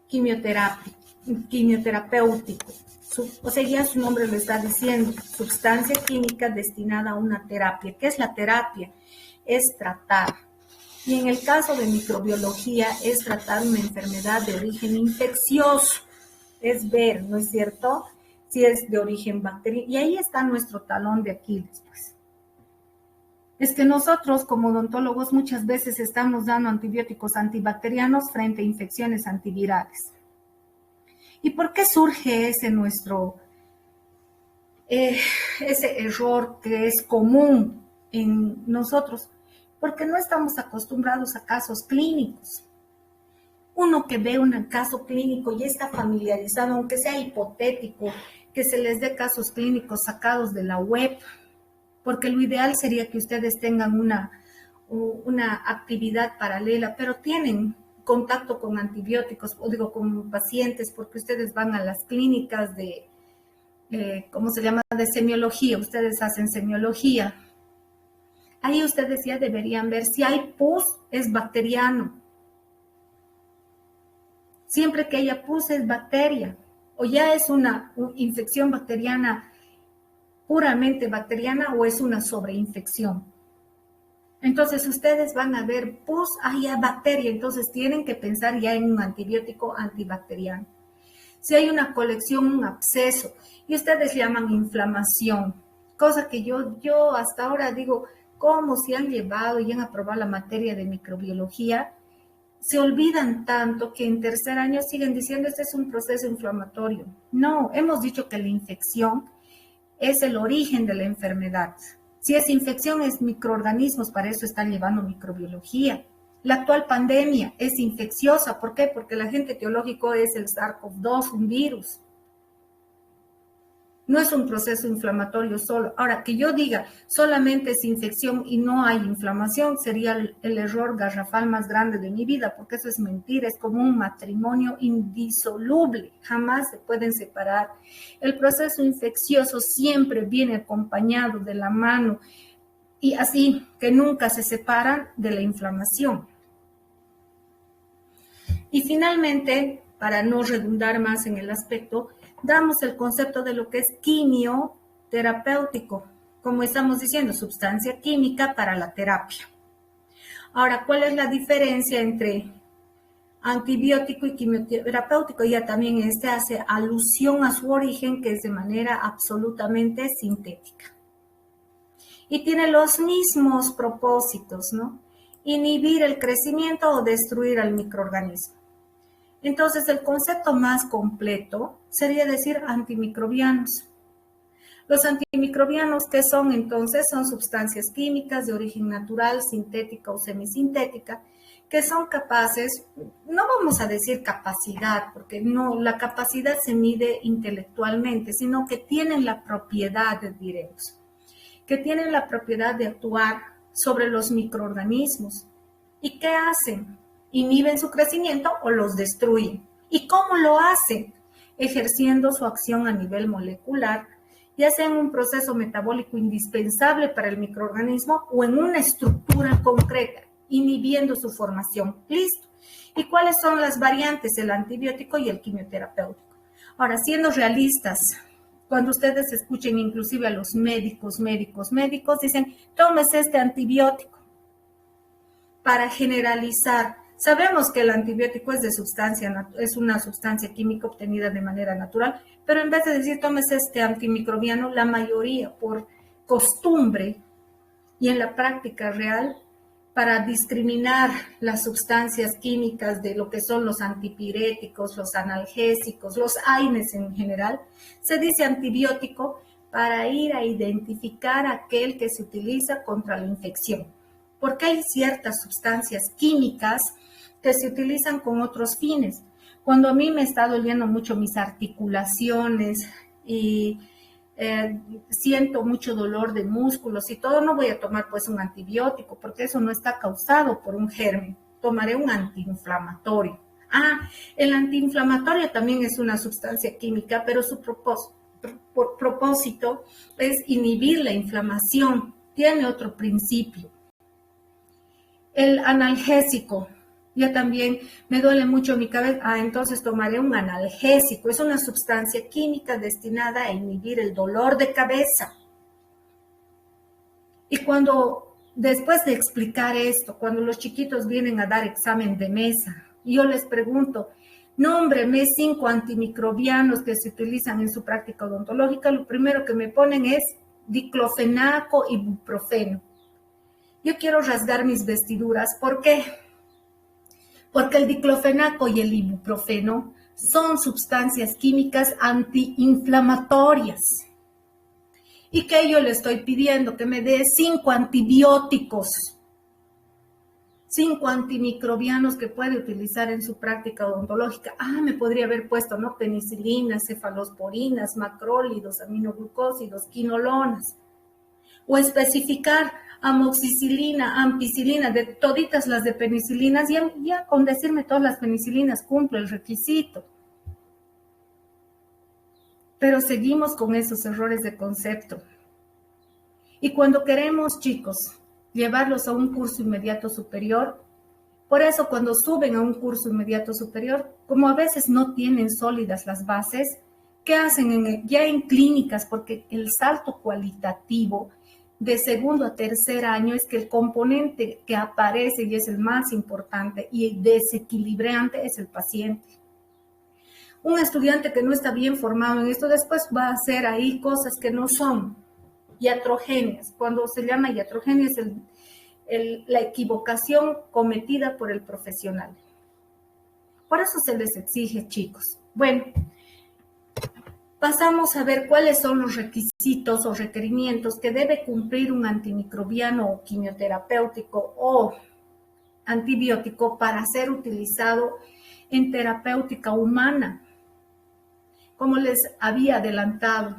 quimioterapéutico. O sea, ya su nombre lo está diciendo, sustancia química destinada a una terapia. ¿Qué es la terapia? Es tratar. Y en el caso de microbiología es tratar una enfermedad de origen infeccioso. Es ver, ¿no es cierto?, si es de origen bacteriano. Y ahí está nuestro talón de Aquiles, pues. Es que nosotros como odontólogos muchas veces estamos dando antibióticos antibacterianos frente a infecciones antivirales. ¿Y por qué surge ese error que es común en nosotros? Porque no estamos acostumbrados a casos clínicos. Uno que ve un caso clínico ya está familiarizado, aunque sea hipotético, que se les dé casos clínicos sacados de la web, porque lo ideal sería que ustedes tengan una actividad paralela, pero tienen contacto con antibióticos, o digo, con pacientes, porque ustedes van a las clínicas de, ¿cómo se llama?, de semiología, ustedes hacen semiología. Ahí ustedes ya deberían ver si hay pus, es bacteriano. Siempre que haya pus es bacteria, o ya es una infección bacteriana, puramente bacteriana, o es una sobreinfección. Entonces ustedes van a ver pus, ya bacteria, entonces tienen que pensar ya en un antibiótico antibacteriano. si hay una colección, un absceso, y ustedes llaman inflamación, cosa que yo hasta ahora digo, ¿cómo si han llevado y han aprobado la materia de microbiología? Se olvidan tanto que en tercer año siguen diciendo este es un proceso inflamatorio. No, hemos dicho que la infección es el origen de la enfermedad. Si es infección, es microorganismos, para eso están llevando microbiología. La actual pandemia es infecciosa. ¿Por qué? Porque el agente etiológico es el SARS-CoV-2, un virus. No es un proceso inflamatorio solo. Ahora, que yo diga solamente es infección y no hay inflamación, sería el error garrafal más grande de mi vida, porque eso es mentira, es como un matrimonio indisoluble, jamás se pueden separar. El proceso infeccioso siempre viene acompañado de la mano y así que nunca se separan de la inflamación. Y finalmente, para no redundar más en el aspecto, damos el concepto de lo que es quimioterapéutico, como estamos diciendo, sustancia química para la terapia. Ahora, ¿cuál es la diferencia entre antibiótico y quimioterapéutico? Ya también este hace alusión a su origen, que es de manera absolutamente sintética. Y tiene los mismos propósitos, ¿no? Inhibir el crecimiento o destruir al microorganismo. Entonces, el concepto más completo sería decir antimicrobianos. Los antimicrobianos, ¿qué son entonces? Son sustancias químicas de origen natural, sintética o semisintética, que son capaces, no vamos a decir capacidad, porque no, la capacidad se mide intelectualmente, sino que tienen la propiedad, diremos, que tienen la propiedad de actuar sobre los microorganismos. ¿Y qué hacen? Inhiben su crecimiento o los destruyen. ¿Y cómo lo hacen? Ejerciendo su acción a nivel molecular, ya sea en un proceso metabólico indispensable para el microorganismo o en una estructura concreta, inhibiendo su formación. Listo. ¿Y cuáles son las variantes? El antibiótico y el quimioterapéutico. Ahora, siendo realistas, cuando ustedes escuchen inclusive a los médicos, dicen, tómese este antibiótico para generalizar. Sabemos que el antibiótico es una sustancia química obtenida de manera natural, pero en vez de decir tómese este antimicrobiano, la mayoría por costumbre y en la práctica real, para discriminar las sustancias químicas de lo que son los antipiréticos, los analgésicos, los AINES en general, se dice antibiótico para ir a identificar aquel que se utiliza contra la infección. Porque hay ciertas sustancias químicas que se utilizan con otros fines. Cuando a mí me está doliendo mucho mis articulaciones y siento mucho dolor de músculos y todo, no voy a tomar pues un antibiótico porque eso no está causado por un germen. Tomaré un antiinflamatorio. El antiinflamatorio también es una sustancia química, pero su propósito es inhibir la inflamación. Tiene otro principio. El analgésico, ya también me duele mucho mi cabeza, entonces tomaré un analgésico. Es una sustancia química destinada a inhibir el dolor de cabeza. Y después de explicar esto, cuando los chiquitos vienen a dar examen de mesa, yo les pregunto, nómbreme 5 antimicrobianos que se utilizan en su práctica odontológica, lo primero que me ponen es diclofenaco y ibuprofeno. Yo quiero rasgar mis vestiduras. ¿Por qué? Porque el diclofenaco y el ibuprofeno son sustancias químicas antiinflamatorias. ¿Y qué yo le estoy pidiendo? Que me dé 5 antibióticos, 5 antimicrobianos que puede utilizar en su práctica odontológica. Me podría haber puesto, ¿no? Penicilinas, cefalosporinas, macrólidos, aminoglucósidos, quinolonas. O especificar amoxicilina, ampicilina, de toditas las de penicilinas, ya con decirme todas las penicilinas cumplo el requisito. Pero seguimos con esos errores de concepto. Y cuando queremos, chicos, llevarlos a un curso inmediato superior, por eso cuando suben a un curso inmediato superior, como a veces no tienen sólidas las bases, ¿qué hacen ya en clínicas? Porque el salto cualitativo de segundo a tercer año es que el componente que aparece y es el más importante y desequilibrante es el paciente. Un estudiante que no está bien formado en esto después va a hacer ahí cosas que no son iatrogéneas. Cuando se llama iatrogenia es la equivocación cometida por el profesional. Por eso se les exige, chicos. Bueno, pasamos a ver cuáles son los requisitos o requerimientos que debe cumplir un antimicrobiano o quimioterapéutico o antibiótico para ser utilizado en terapéutica humana. Como les había adelantado,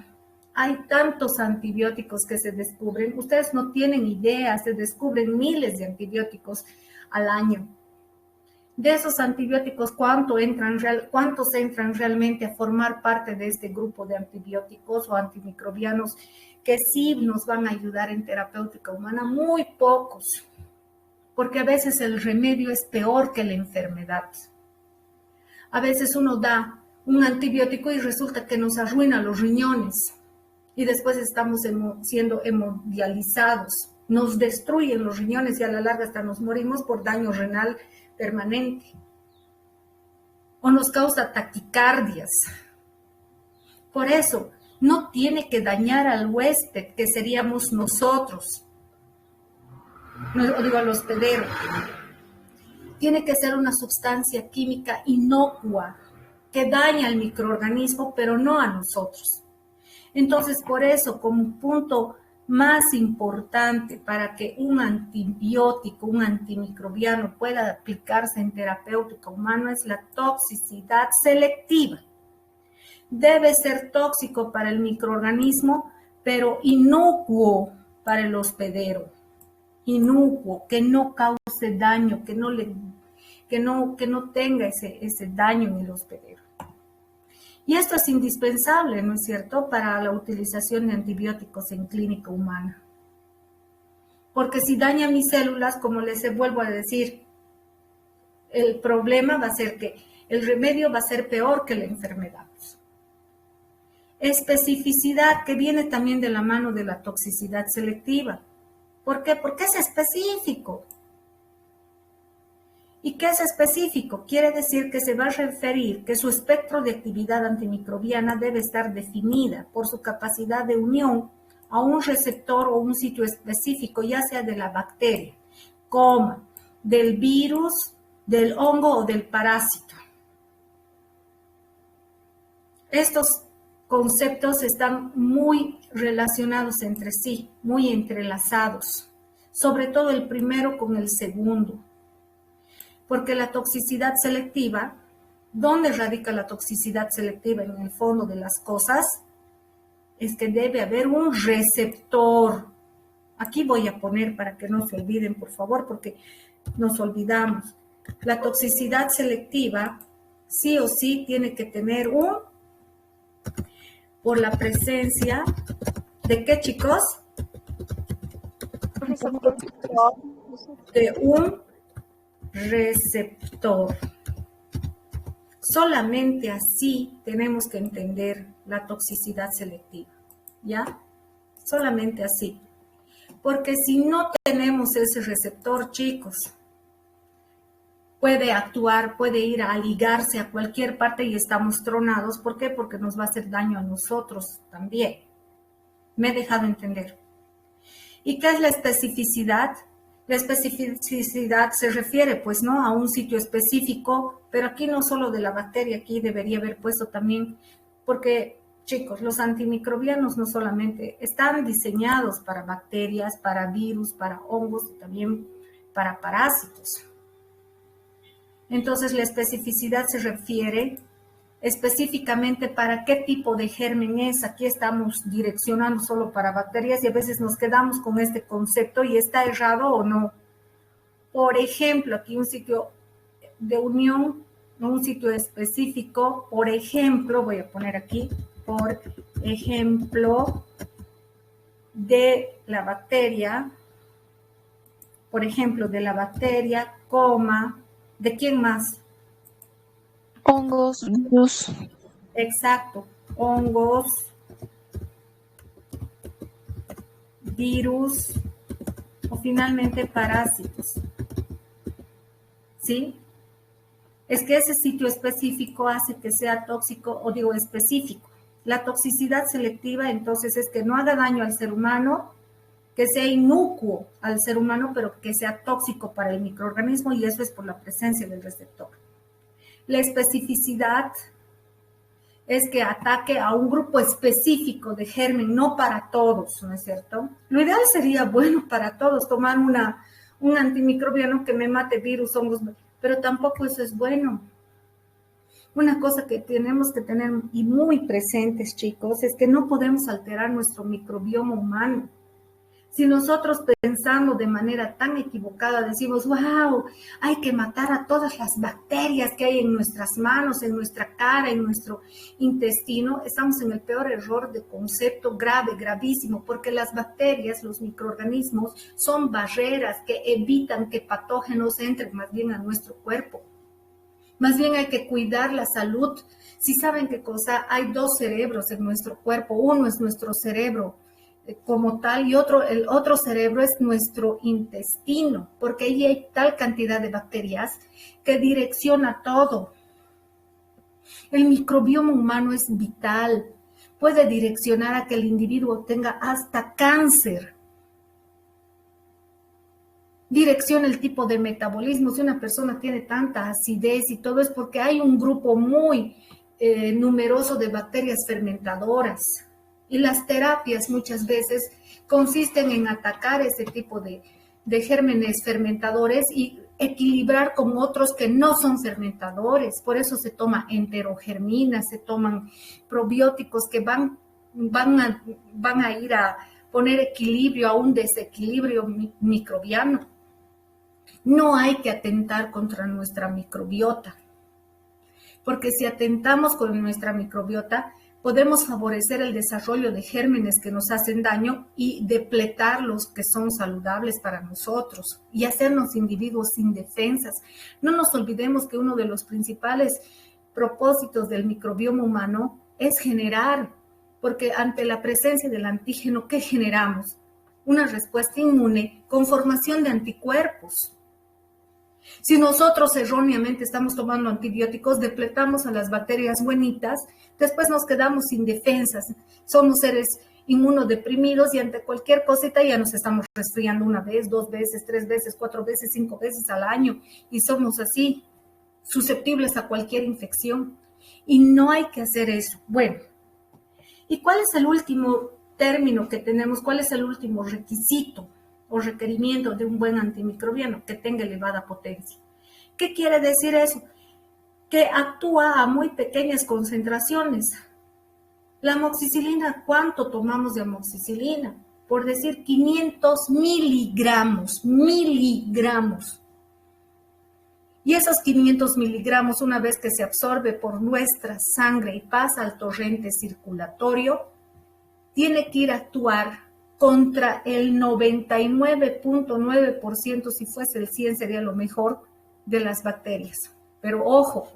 hay tantos antibióticos que se descubren. Ustedes no tienen idea, se descubren miles de antibióticos al año. De esos antibióticos, ¿cuántos entran realmente a formar parte de este grupo de antibióticos o antimicrobianos que sí nos van a ayudar en terapéutica humana? Muy pocos, porque a veces el remedio es peor que la enfermedad. A veces uno da un antibiótico y resulta que nos arruina los riñones y después estamos siendo hemodializados. Nos destruyen los riñones y a la larga hasta nos morimos por daño renal permanente. O nos causa taquicardias. Por eso, no tiene que dañar al huésped, que seríamos nosotros. No digo al hospedero. Tiene que ser una sustancia química inocua que daña al microorganismo, pero no a nosotros. Entonces, por eso, como punto más importante para que un antibiótico, un antimicrobiano pueda aplicarse en terapéutica humana es la toxicidad selectiva. Debe ser tóxico para el microorganismo, pero inocuo para el hospedero. Inocuo, que no cause daño, que no tenga ese daño en el hospedero. Y esto es indispensable, ¿no es cierto?, para la utilización de antibióticos en clínica humana. Porque si daña mis células, como les vuelvo a decir, el problema va a ser que el remedio va a ser peor que la enfermedad. Especificidad, que viene también de la mano de la toxicidad selectiva. ¿Por qué? Porque es específico. ¿Y qué es específico? Quiere decir que se va a referir que su espectro de actividad antimicrobiana debe estar definida por su capacidad de unión a un receptor o un sitio específico, ya sea de la bacteria, del virus, del hongo o del parásito. Estos conceptos están muy relacionados entre sí, muy entrelazados, sobre todo el primero con el segundo. Porque la toxicidad selectiva, ¿dónde radica la toxicidad selectiva en el fondo de las cosas? Es que debe haber un receptor. Aquí voy a poner para que no se olviden, por favor, porque nos olvidamos. La toxicidad selectiva sí o sí tiene que tener por la presencia de ¿qué, chicos? De un receptor. Solamente así tenemos que entender la toxicidad selectiva, ¿ya? Solamente así. Porque si no tenemos ese receptor, chicos, puede actuar, puede ir a ligarse a cualquier parte y estamos tronados. ¿Por qué? Porque nos va a hacer daño a nosotros también. Me he dejado entender. ¿Y qué es la especificidad? La especificidad se refiere, pues, ¿no?, a un sitio específico, pero aquí no solo de la bacteria, aquí debería haber puesto también, porque, chicos, los antimicrobianos no solamente están diseñados para bacterias, para virus, para hongos y también para parásitos. Entonces, la especificidad se refiere específicamente para qué tipo de germen es. Aquí estamos direccionando solo para bacterias y a veces nos quedamos con este concepto y está errado o no. Por ejemplo, aquí un sitio de unión, un sitio específico, por ejemplo, voy a poner aquí, por ejemplo, de la bacteria, por ejemplo, de la bacteria, ¿de quién más? Hongos, virus. Exacto, hongos, virus o finalmente parásitos. ¿Sí? es que ese sitio específico hace que sea tóxico, o digo específico. La toxicidad selectiva, entonces, es que no haga daño al ser humano, que sea inocuo al ser humano, pero que sea tóxico para el microorganismo, y eso es por la presencia del receptor. La especificidad es que ataque a un grupo específico de germen, no para todos, ¿no es cierto? Lo ideal sería, bueno, para todos, tomar un antimicrobiano que me mate virus, hongos, pero tampoco eso es bueno. Una cosa que tenemos que tener y muy presentes, chicos, es que no podemos alterar nuestro microbioma humano. Si nosotros pensamos de manera tan equivocada, decimos, wow, hay que matar a todas las bacterias que hay en nuestras manos, en nuestra cara, en nuestro intestino, estamos en el peor error de concepto, grave, gravísimo, porque las bacterias, los microorganismos, son barreras que evitan que patógenos entren más bien a nuestro cuerpo. Más bien hay que cuidar la salud. Si saben qué cosa, hay dos cerebros en nuestro cuerpo. Uno es nuestro cerebro como tal, y el otro cerebro es nuestro intestino, porque ahí hay tal cantidad de bacterias que direcciona todo. El microbioma humano es vital, puede direccionar a que el individuo tenga hasta cáncer. Direcciona el tipo de metabolismo. Si una persona tiene tanta acidez y todo, es porque hay un grupo muy numeroso de bacterias fermentadoras. Y las terapias muchas veces consisten en atacar ese tipo de gérmenes fermentadores y equilibrar con otros que no son fermentadores. Por eso se toma enterogermina, se toman probióticos que van a ir a poner equilibrio a un desequilibrio microbiano. No hay que atentar contra nuestra microbiota, porque si atentamos con nuestra microbiota, podemos favorecer el desarrollo de gérmenes que nos hacen daño y depletar los que son saludables para nosotros y hacernos individuos sin defensas. No nos olvidemos que uno de los principales propósitos del microbioma humano es generar, porque ante la presencia del antígeno, ¿qué generamos? Una respuesta inmune con formación de anticuerpos. Si nosotros erróneamente estamos tomando antibióticos, depletamos a las bacterias buenitas, después nos quedamos sin defensas. Somos seres inmunodeprimidos y ante cualquier cosita ya nos estamos resfriando 1 vez, 2 veces, 3 veces, 4 veces, 5 veces al año, y somos así, susceptibles a cualquier infección. Y no hay que hacer eso. Bueno, ¿y cuál es el último término que tenemos? ¿Cuál es el último requisito o requerimiento de un buen antimicrobiano? Que tenga elevada potencia. ¿Qué quiere decir eso? Que actúa a muy pequeñas concentraciones. La amoxicilina, ¿cuánto tomamos de amoxicilina? Por decir 500 miligramos. Y esos 500 miligramos, una vez que se absorbe por nuestra sangre y pasa al torrente circulatorio, tiene que ir a actuar contra el 99.9%, si fuese el 100 sería lo mejor, de las bacterias. Pero ojo,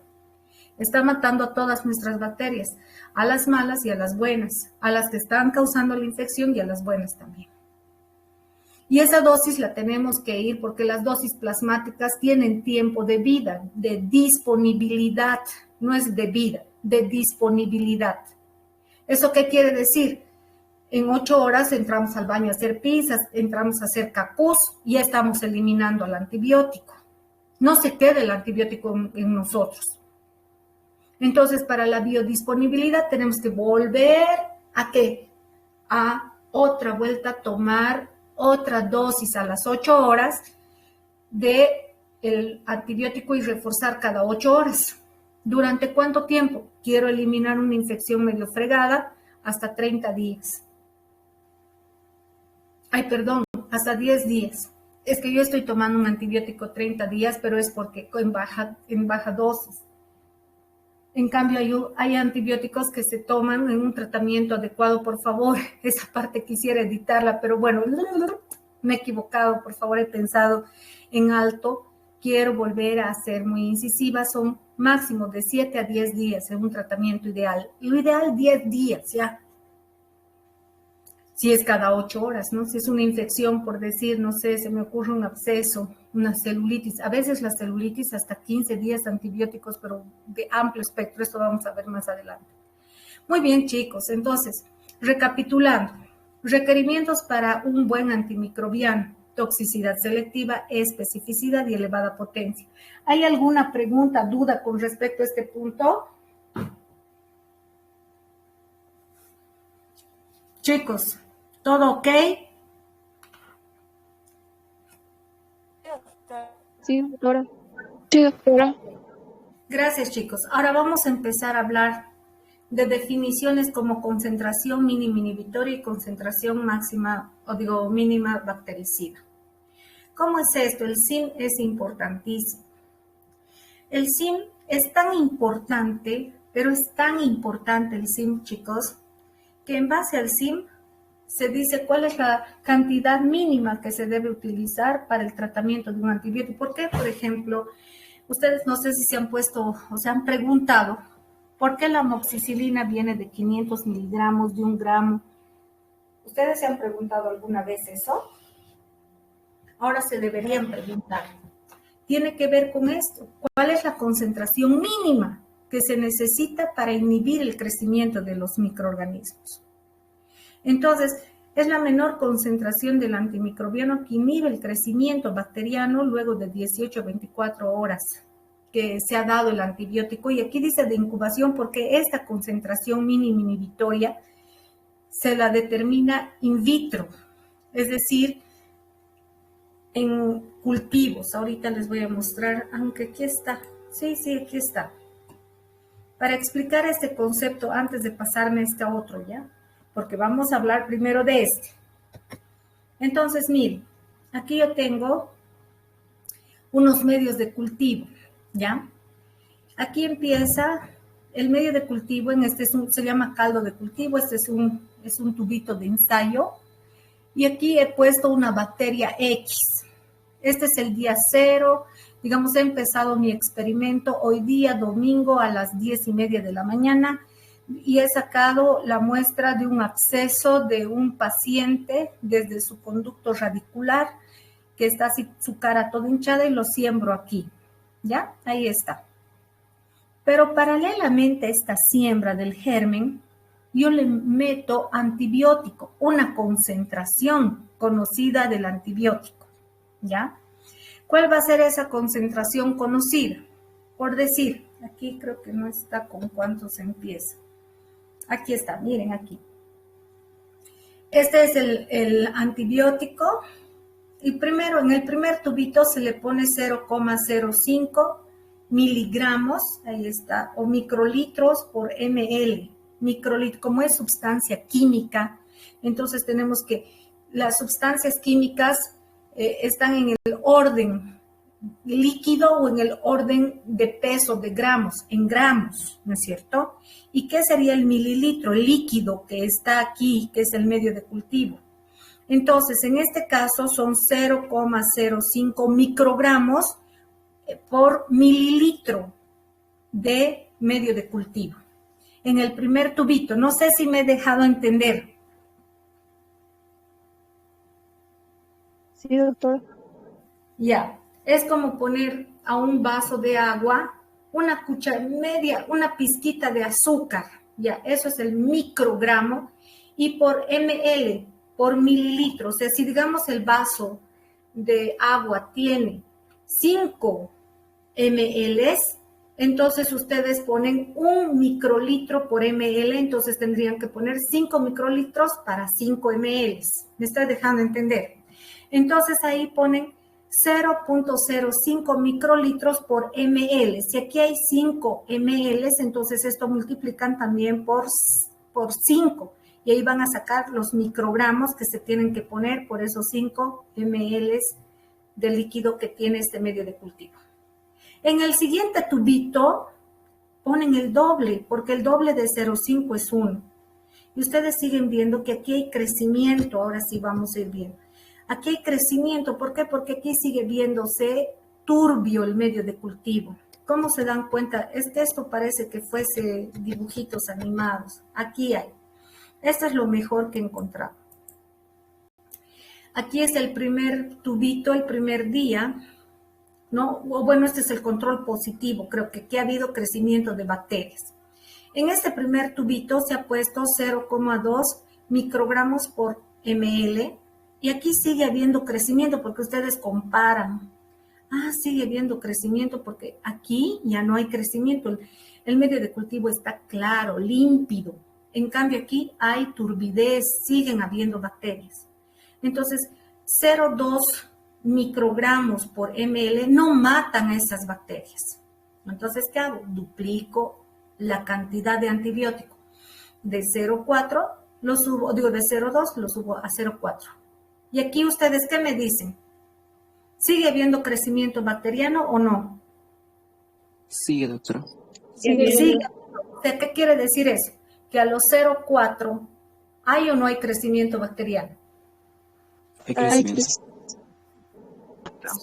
está matando a todas nuestras bacterias, a las malas y a las buenas, a las que están causando la infección y a las buenas también. Y esa dosis la tenemos que ir porque las dosis plasmáticas tienen tiempo de vida, de disponibilidad, no es de vida, de disponibilidad. ¿Eso qué quiere decir? En 8 horas entramos al baño a hacer pizzas, entramos a hacer cacús y ya estamos eliminando al antibiótico. No se queda el antibiótico en nosotros. Entonces, para la biodisponibilidad tenemos que volver ¿a qué? A otra vuelta, tomar otra dosis a las 8 horas del antibiótico y reforzar cada 8 horas. ¿Durante cuánto tiempo? Quiero eliminar una infección medio fregada hasta 30 días. Hasta 10 días. Es que yo estoy tomando un antibiótico 30 días, pero es porque en baja dosis. En cambio, hay antibióticos que se toman en un tratamiento adecuado. Por favor, esa parte quisiera editarla, pero bueno, me he equivocado. Por favor, he pensado en alto. Quiero volver a ser muy incisiva. Son máximo de 7 a 10 días en un tratamiento ideal. Lo ideal, 10 días, ya. si es cada 8 horas, ¿no? Si es una infección, por decir, no sé, se me ocurre un absceso, una celulitis. A veces la celulitis hasta 15 días antibióticos, pero de amplio espectro. Esto vamos a ver más adelante. Muy bien, chicos. Entonces, recapitulando. Requerimientos para un buen antimicrobiano: toxicidad selectiva, especificidad y elevada potencia. ¿Hay alguna pregunta, duda con respecto a este punto? Chicos, ¿todo ok? Sí, doctora. Sí, doctora. Gracias, chicos. Ahora vamos a empezar a hablar de definiciones como concentración mínima inhibitoria y concentración máxima, o digo, mínima bactericida. ¿Cómo es esto? El SIM es importantísimo. El SIM es tan importante, pero es tan importante el SIM, chicos, que en base al SIM se dice cuál es la cantidad mínima que se debe utilizar para el tratamiento de un antibiótico. ¿Por qué? Por ejemplo, ustedes no sé si se han puesto o se han preguntado por qué la amoxicilina viene de 500 miligramos, de 1 gramo. ¿Ustedes se han preguntado alguna vez eso? Ahora se deberían preguntar. Tiene que ver con esto. ¿Cuál es la concentración mínima que se necesita para inhibir el crecimiento de los microorganismos? Entonces, es la menor concentración del antimicrobiano que inhibe el crecimiento bacteriano luego de 18 a 24 horas que se ha dado el antibiótico. Y aquí dice de incubación porque esta concentración mínima inhibitoria se la determina in vitro, es decir, en cultivos. Ahorita les voy a mostrar, aunque aquí está. Sí, aquí está. Para explicar este concepto, antes de pasarme este a otro, ¿ya? Porque vamos a hablar primero de este. Entonces, miren, aquí yo tengo unos medios de cultivo, ¿ya? Aquí empieza el medio de cultivo, en este se llama caldo de cultivo, este es un tubito de ensayo, y aquí he puesto una bacteria X. Este es el día 0, digamos, he empezado mi experimento hoy día, domingo, a las 10:30 de la mañana, y he sacado la muestra de un absceso de un paciente desde su conducto radicular, que está así, su cara toda hinchada, y lo siembro aquí, ¿ya? Ahí está. Pero paralelamente a esta siembra del germen, yo le meto antibiótico, una concentración conocida del antibiótico, ¿ya? ¿Cuál va a ser esa concentración conocida? Por decir, aquí creo que no está con cuánto se empieza. Aquí está, miren aquí. Este es el antibiótico. Y primero, en el primer tubito se le pone 0,05 miligramos, ahí está, o microlitros por ml. Microlitro, como es sustancia química, entonces tenemos que las sustancias químicas están en el orden líquido o en el orden de peso de gramos, en gramos, ¿no es cierto? ¿Y qué sería el mililitro? El líquido que está aquí, que es el medio de cultivo. Entonces, en este caso son 0,05 microgramos por mililitro de medio de cultivo. En el primer tubito, no sé si me he dejado entender. Sí, doctor. Ya, es como poner a un vaso de agua una cuchara media, una pizquita de azúcar. Ya, eso es el microgramo. Y por ml, por mililitro, o sea, si digamos el vaso de agua tiene 5 ml, entonces ustedes ponen 1 microlitro por ml, entonces tendrían que poner 5 microlitros para 5 ml. ¿Me estoy dejando entender? Entonces ahí ponen 0,05 microlitros por ml. Si aquí hay 5 ml, entonces esto multiplican también por 5. Y ahí van a sacar los microgramos que se tienen que poner por esos 5 ml de líquido que tiene este medio de cultivo. En el siguiente tubito ponen el doble, porque el doble de 0,5 es 1. Y ustedes siguen viendo que aquí hay crecimiento, ahora sí vamos a ir viendo. Aquí hay crecimiento, ¿por qué? Porque aquí sigue viéndose turbio el medio de cultivo. ¿Cómo se dan cuenta? Es que esto parece que fuese dibujitos animados. Aquí hay. Esto es lo mejor que he encontrado. Aquí es el primer tubito, el primer día, ¿no? O bueno, este es el control positivo, creo que aquí ha habido crecimiento de bacterias. En este primer tubito se ha puesto 0,2 microgramos por ml y aquí sigue habiendo crecimiento porque ustedes comparan. Sigue habiendo crecimiento porque aquí ya no hay crecimiento. El medio de cultivo está claro, límpido. En cambio aquí hay turbidez, siguen habiendo bacterias. Entonces, 0,2 microgramos por ml no matan a esas bacterias. Entonces, ¿qué hago? Duplico la cantidad de antibiótico. De 0,4 lo subo, digo de 0,2 lo subo a 0,4. Y aquí ustedes, ¿qué me dicen? ¿Sigue habiendo crecimiento bacteriano o no? Sigue, doctora. Sigue. O sea, ¿qué quiere decir eso? Que a los 0,4 ¿hay o no hay crecimiento bacteriano? Hay crecimiento.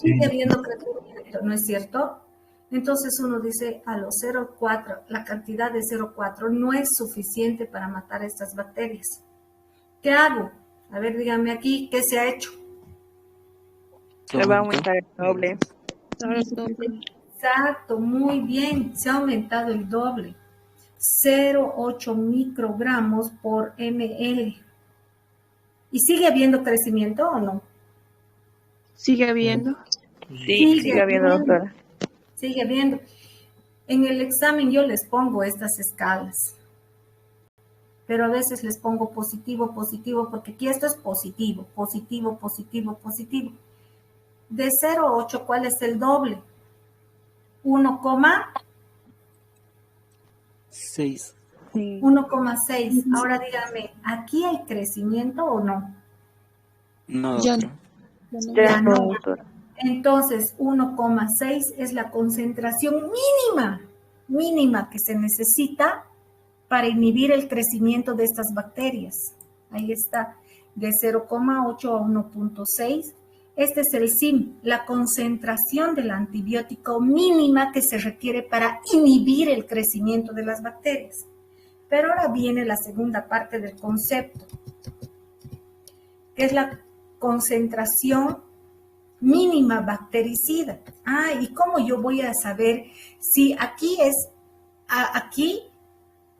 Sigue habiendo crecimiento, ¿no es cierto? Entonces uno dice a los 0,4, la cantidad de 0,4 no es suficiente para matar a estas bacterias. ¿Qué hago? A ver, díganme aquí, ¿qué se ha hecho? Se va a aumentar el doble. Exacto, muy bien, se ha aumentado el doble. 0,8 microgramos por ml. ¿Y sigue habiendo crecimiento o no? ¿Sigue habiendo? Sí, sigue habiendo, doctora. Sigue habiendo. En el examen yo les pongo estas escalas, pero a veces les pongo positivo, positivo, porque aquí esto es positivo, positivo, positivo, positivo. De 0,8, ¿cuál es el doble? 6. 1,6. Ahora dígame, ¿aquí hay crecimiento o no? No, Ya doctora. Ya no, no. doctora. Entonces, 1,6 es la concentración mínima que se necesita para inhibir el crecimiento de estas bacterias. Ahí está, de 0,8 a 1,6. Este es el SIM, la concentración del antibiótico mínima que se requiere para inhibir el crecimiento de las bacterias. Pero ahora viene la segunda parte del concepto, que es la concentración mínima bactericida. ¿Y cómo yo voy a saber si aquí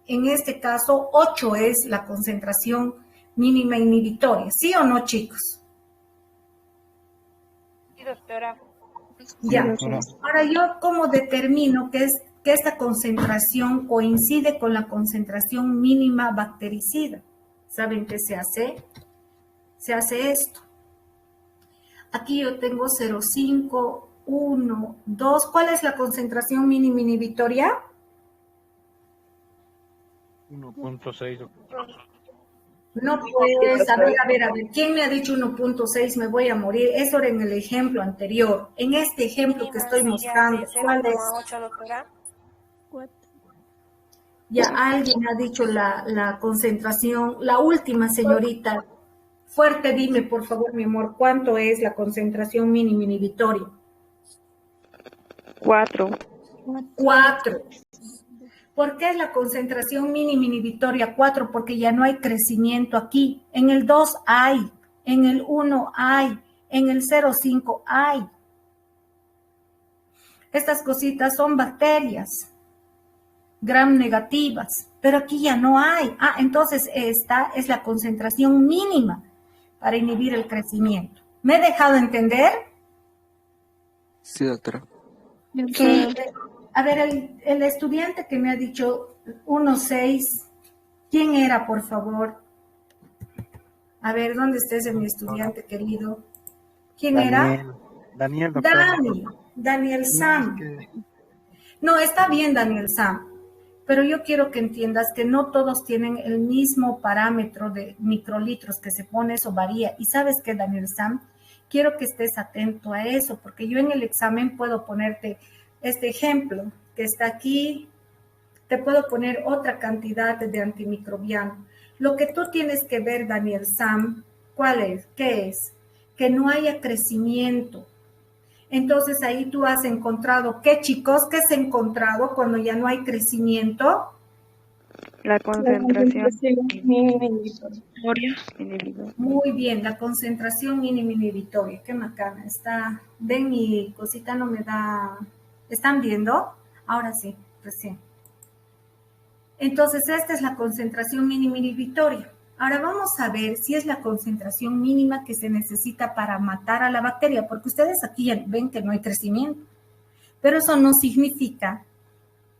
en este caso 8 es la concentración mínima inhibitoria? ¿Sí o no, chicos? Sí, doctora. Ya. Ahora yo cómo determino que esta concentración coincide con la concentración mínima bactericida. ¿Saben qué se hace? Se hace esto. Aquí yo tengo 0,5, 1, 2. ¿Cuál es la concentración mínima inhibitoria? 1.6. No puedes, a ver, ¿quién me ha dicho 1,6? Me voy a morir. Eso era en el ejemplo anterior. En este ejemplo que estoy mostrando, ¿cuál es? 0,8, doctora. Ya alguien ha dicho la concentración, la última señorita. Fuerte, dime, por favor, mi amor, ¿cuánto es la concentración mínima inhibitoria? 4. 4. ¿Por qué es la concentración mínima inhibitoria 4? Porque ya no hay crecimiento aquí. En el 2 hay, en el 1 hay, en el 0,5 hay. Estas cositas son bacterias gram negativas, pero aquí ya no hay. Entonces esta es la concentración mínima para inhibir el crecimiento. ¿Me he dejado entender? Sí, doctora. Sí. A ver, el estudiante que me ha dicho 1,6, ¿quién era, por favor? A ver, ¿dónde está ese mi estudiante querido? ¿Quién era? Daniel, doctora. Daniel Sam. No, está bien, Daniel Sam, pero yo quiero que entiendas que no todos tienen el mismo parámetro de microlitros que se pone, eso varía. Y ¿sabes qué, Daniel Sam? Quiero que estés atento a eso, porque yo en el examen puedo ponerte este ejemplo que está aquí, te puedo poner otra cantidad de antimicrobiano. Lo que tú tienes que ver, Daniel Sam, ¿cuál es? ¿Qué es? Que no haya crecimiento. Entonces ahí tú has encontrado, ¿qué, chicos? ¿Qué has encontrado cuando ya no hay crecimiento? La concentración mínima inhibitoria. inhibidora. Muy bien, la concentración mínima inhibitoria. Qué macana. Está, ven, mi cosita no me da. ¿Están viendo? Ahora sí, recién. Entonces, esta es la concentración mínima inhibitoria. Ahora vamos a ver si es la concentración mínima que se necesita para matar a la bacteria, porque ustedes aquí ya ven que no hay crecimiento. Pero eso no significa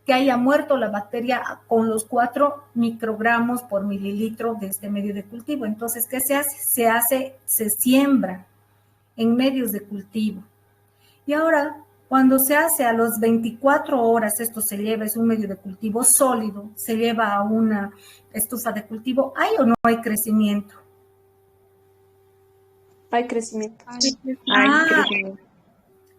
que haya muerto la bacteria con los 4 microgramos por mililitro de este medio de cultivo. Entonces, ¿qué se hace? Se siembra en medios de cultivo. Y ahora, cuando se hace a las 24 horas, esto se lleva, es un medio de cultivo sólido, se lleva a una estufa de cultivo, ¿hay o no hay crecimiento? Hay crecimiento. Crecimiento.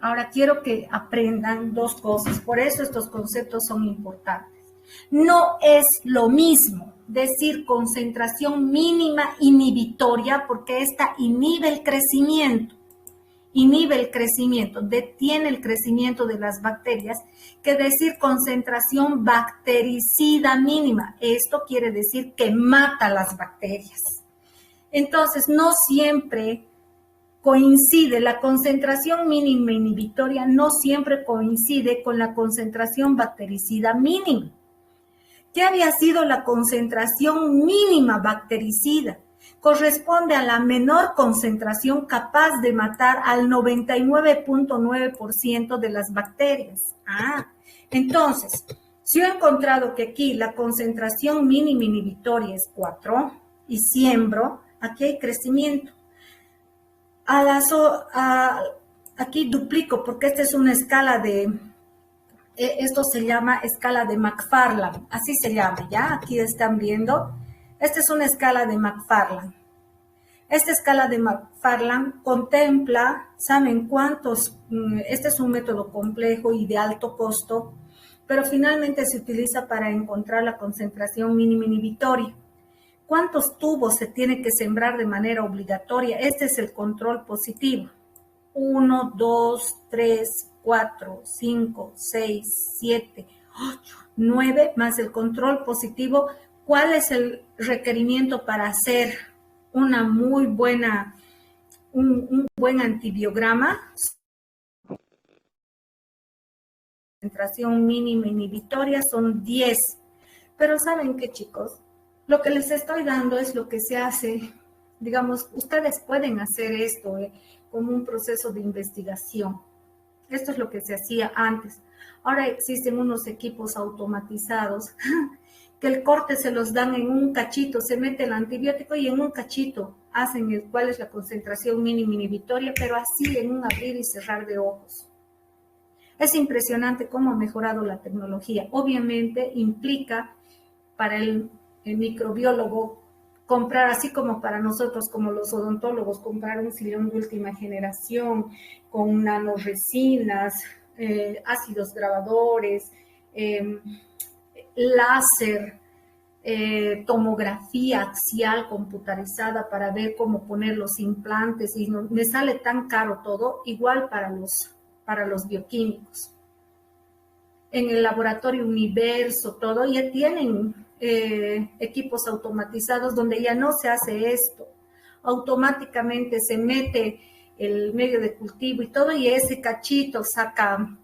Ahora quiero que aprendan 2 cosas, por eso estos conceptos son importantes. No es lo mismo decir concentración mínima inhibitoria, porque esta inhibe el crecimiento, detiene el crecimiento de las bacterias, que decir concentración bactericida mínima. Esto quiere decir que mata las bacterias. Entonces, no siempre coincide, la concentración mínima inhibitoria no siempre coincide con la concentración bactericida mínima. ¿Qué había sido la concentración mínima bactericida? Corresponde a la menor concentración capaz de matar al 99.9% de las bacterias. Entonces, si yo he encontrado que aquí la concentración mínima inhibitoria es 4 y siembro, aquí hay crecimiento. Aquí duplico porque esta es una escala esto se llama escala de McFarland, así se llama, ¿ya? Aquí están viendo. Esta es una escala de McFarland. Esta escala de McFarland contempla, ¿saben cuántos? Este es un método complejo y de alto costo, pero finalmente se utiliza para encontrar la concentración mínima inhibitoria. ¿Cuántos tubos se tiene que sembrar de manera obligatoria? Este es el control positivo. 1, 2, 3, 4, 5, 6, 7, 8, 9, más el control positivo. ¿Cuál es el requerimiento para hacer una muy buena, un buen antibiograma? Concentración mínima inhibitoria son 10. Pero ¿saben qué, chicos? Lo que les estoy dando es lo que se hace, digamos, ustedes pueden hacer esto como un proceso de investigación. Esto es lo que se hacía antes. Ahora existen unos equipos automatizados que el corte se los dan en un cachito, se mete el antibiótico y en un cachito hacen cuál es la concentración mínima inhibitoria, pero así en un abrir y cerrar de ojos. Es impresionante cómo ha mejorado la tecnología. Obviamente implica para el microbiólogo comprar, así como para nosotros, como los odontólogos, comprar un sillón de última generación con nanoresinas, ácidos grabadores, láser, tomografía axial computarizada para ver cómo poner los implantes, y no, me sale tan caro todo, igual para los bioquímicos. En el laboratorio Universo, todo, ya tienen equipos automatizados donde ya no se hace esto. Automáticamente se mete el medio de cultivo y todo, y ese cachito saca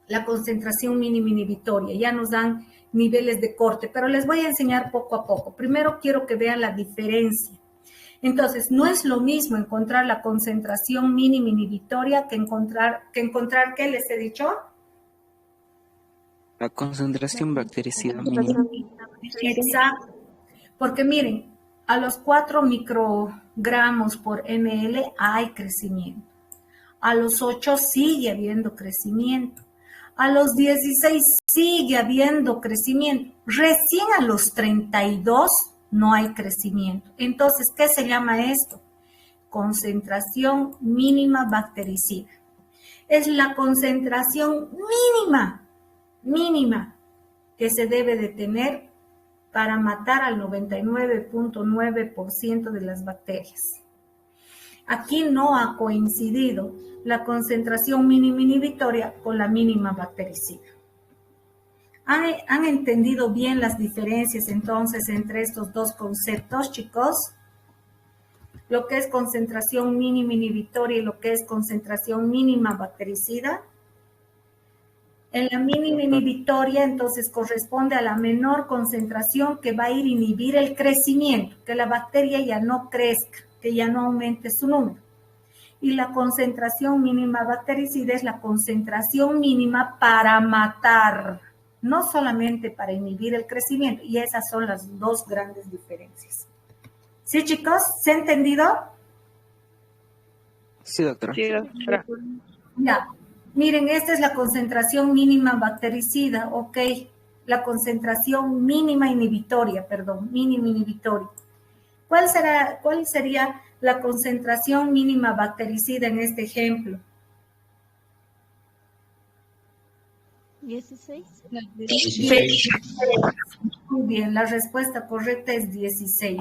la concentración mínima inhibitoria. Ya nos dan niveles de corte, pero les voy a enseñar poco a poco. Primero quiero que vean la diferencia. Entonces, no es lo mismo encontrar la concentración mínima inhibitoria que encontrar, ¿qué les he dicho? La concentración bactericida mínima. Exacto. Porque miren, a los 4 microgramos por ml hay crecimiento. A los 8 sigue habiendo crecimiento. A los 16 sigue habiendo crecimiento. Recién a los 32 no hay crecimiento. Entonces, ¿qué se llama esto? Concentración mínima bactericida. Es la concentración mínima que se debe de tener para matar al 99.9% de las bacterias. Aquí no ha coincidido la concentración mínima inhibitoria con la mínima bactericida. ¿Han entendido bien las diferencias entonces entre estos dos conceptos, chicos? Lo que es concentración mínima inhibitoria y lo que es concentración mínima bactericida. En la mínima inhibitoria, entonces, corresponde a la menor concentración que va a ir a inhibir el crecimiento, que la bacteria ya no crezca, que ya no aumente su número. Y la concentración mínima bactericida es la concentración mínima para matar, no solamente para inhibir el crecimiento. Y esas son las dos grandes diferencias. ¿Sí, chicos? ¿Se ha entendido? Sí, doctora. Sí, doctora. Ya. Miren, esta es la concentración mínima bactericida, ok. La concentración mínima inhibitoria. ¿Cuál sería la concentración mínima bactericida en este ejemplo? 16. 16. Muy bien, la respuesta correcta es 16.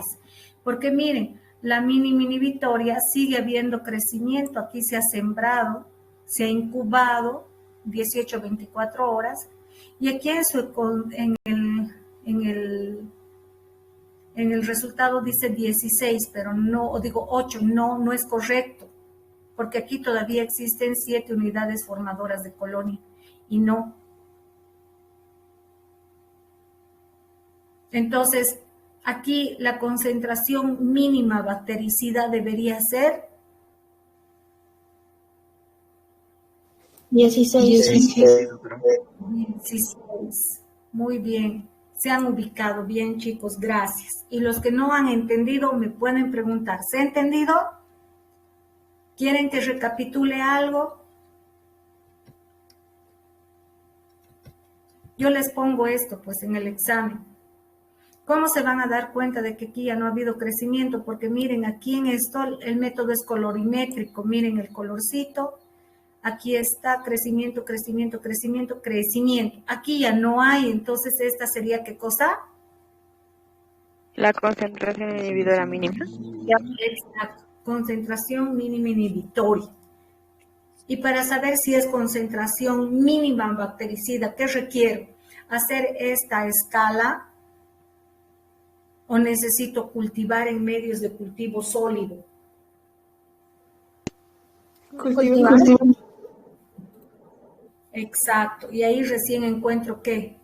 Porque miren, la mínima inhibitoria sigue habiendo crecimiento. Aquí se ha sembrado, se ha incubado 18 a 24 horas. Y aquí en el resultado dice 16, pero no, digo 8, no es correcto. Porque aquí todavía existen 7 unidades formadoras de colonia. Y no. Entonces, aquí la concentración mínima bactericida debería ser 16. 16. Muy bien. Se han ubicado bien, chicos. Gracias. Y los que no han entendido me pueden preguntar. ¿Se ha entendido? ¿Quieren que recapitule algo? Yo les pongo esto, pues, en el examen. ¿Cómo se van a dar cuenta de que aquí ya no ha habido crecimiento? Porque miren, aquí en esto el método es colorimétrico. Miren el colorcito. Aquí está crecimiento, crecimiento, crecimiento, crecimiento. Aquí ya no hay, entonces esta sería ¿qué cosa? La concentración inhibidora mínima. Exacto, concentración mínima inhibitoria. Y para saber si es concentración mínima bactericida, ¿qué requiero? ¿Hacer esta escala o necesito cultivar en medios de cultivo sólido? Cultivar. Exacto, y ahí recién encuentro ¿qué?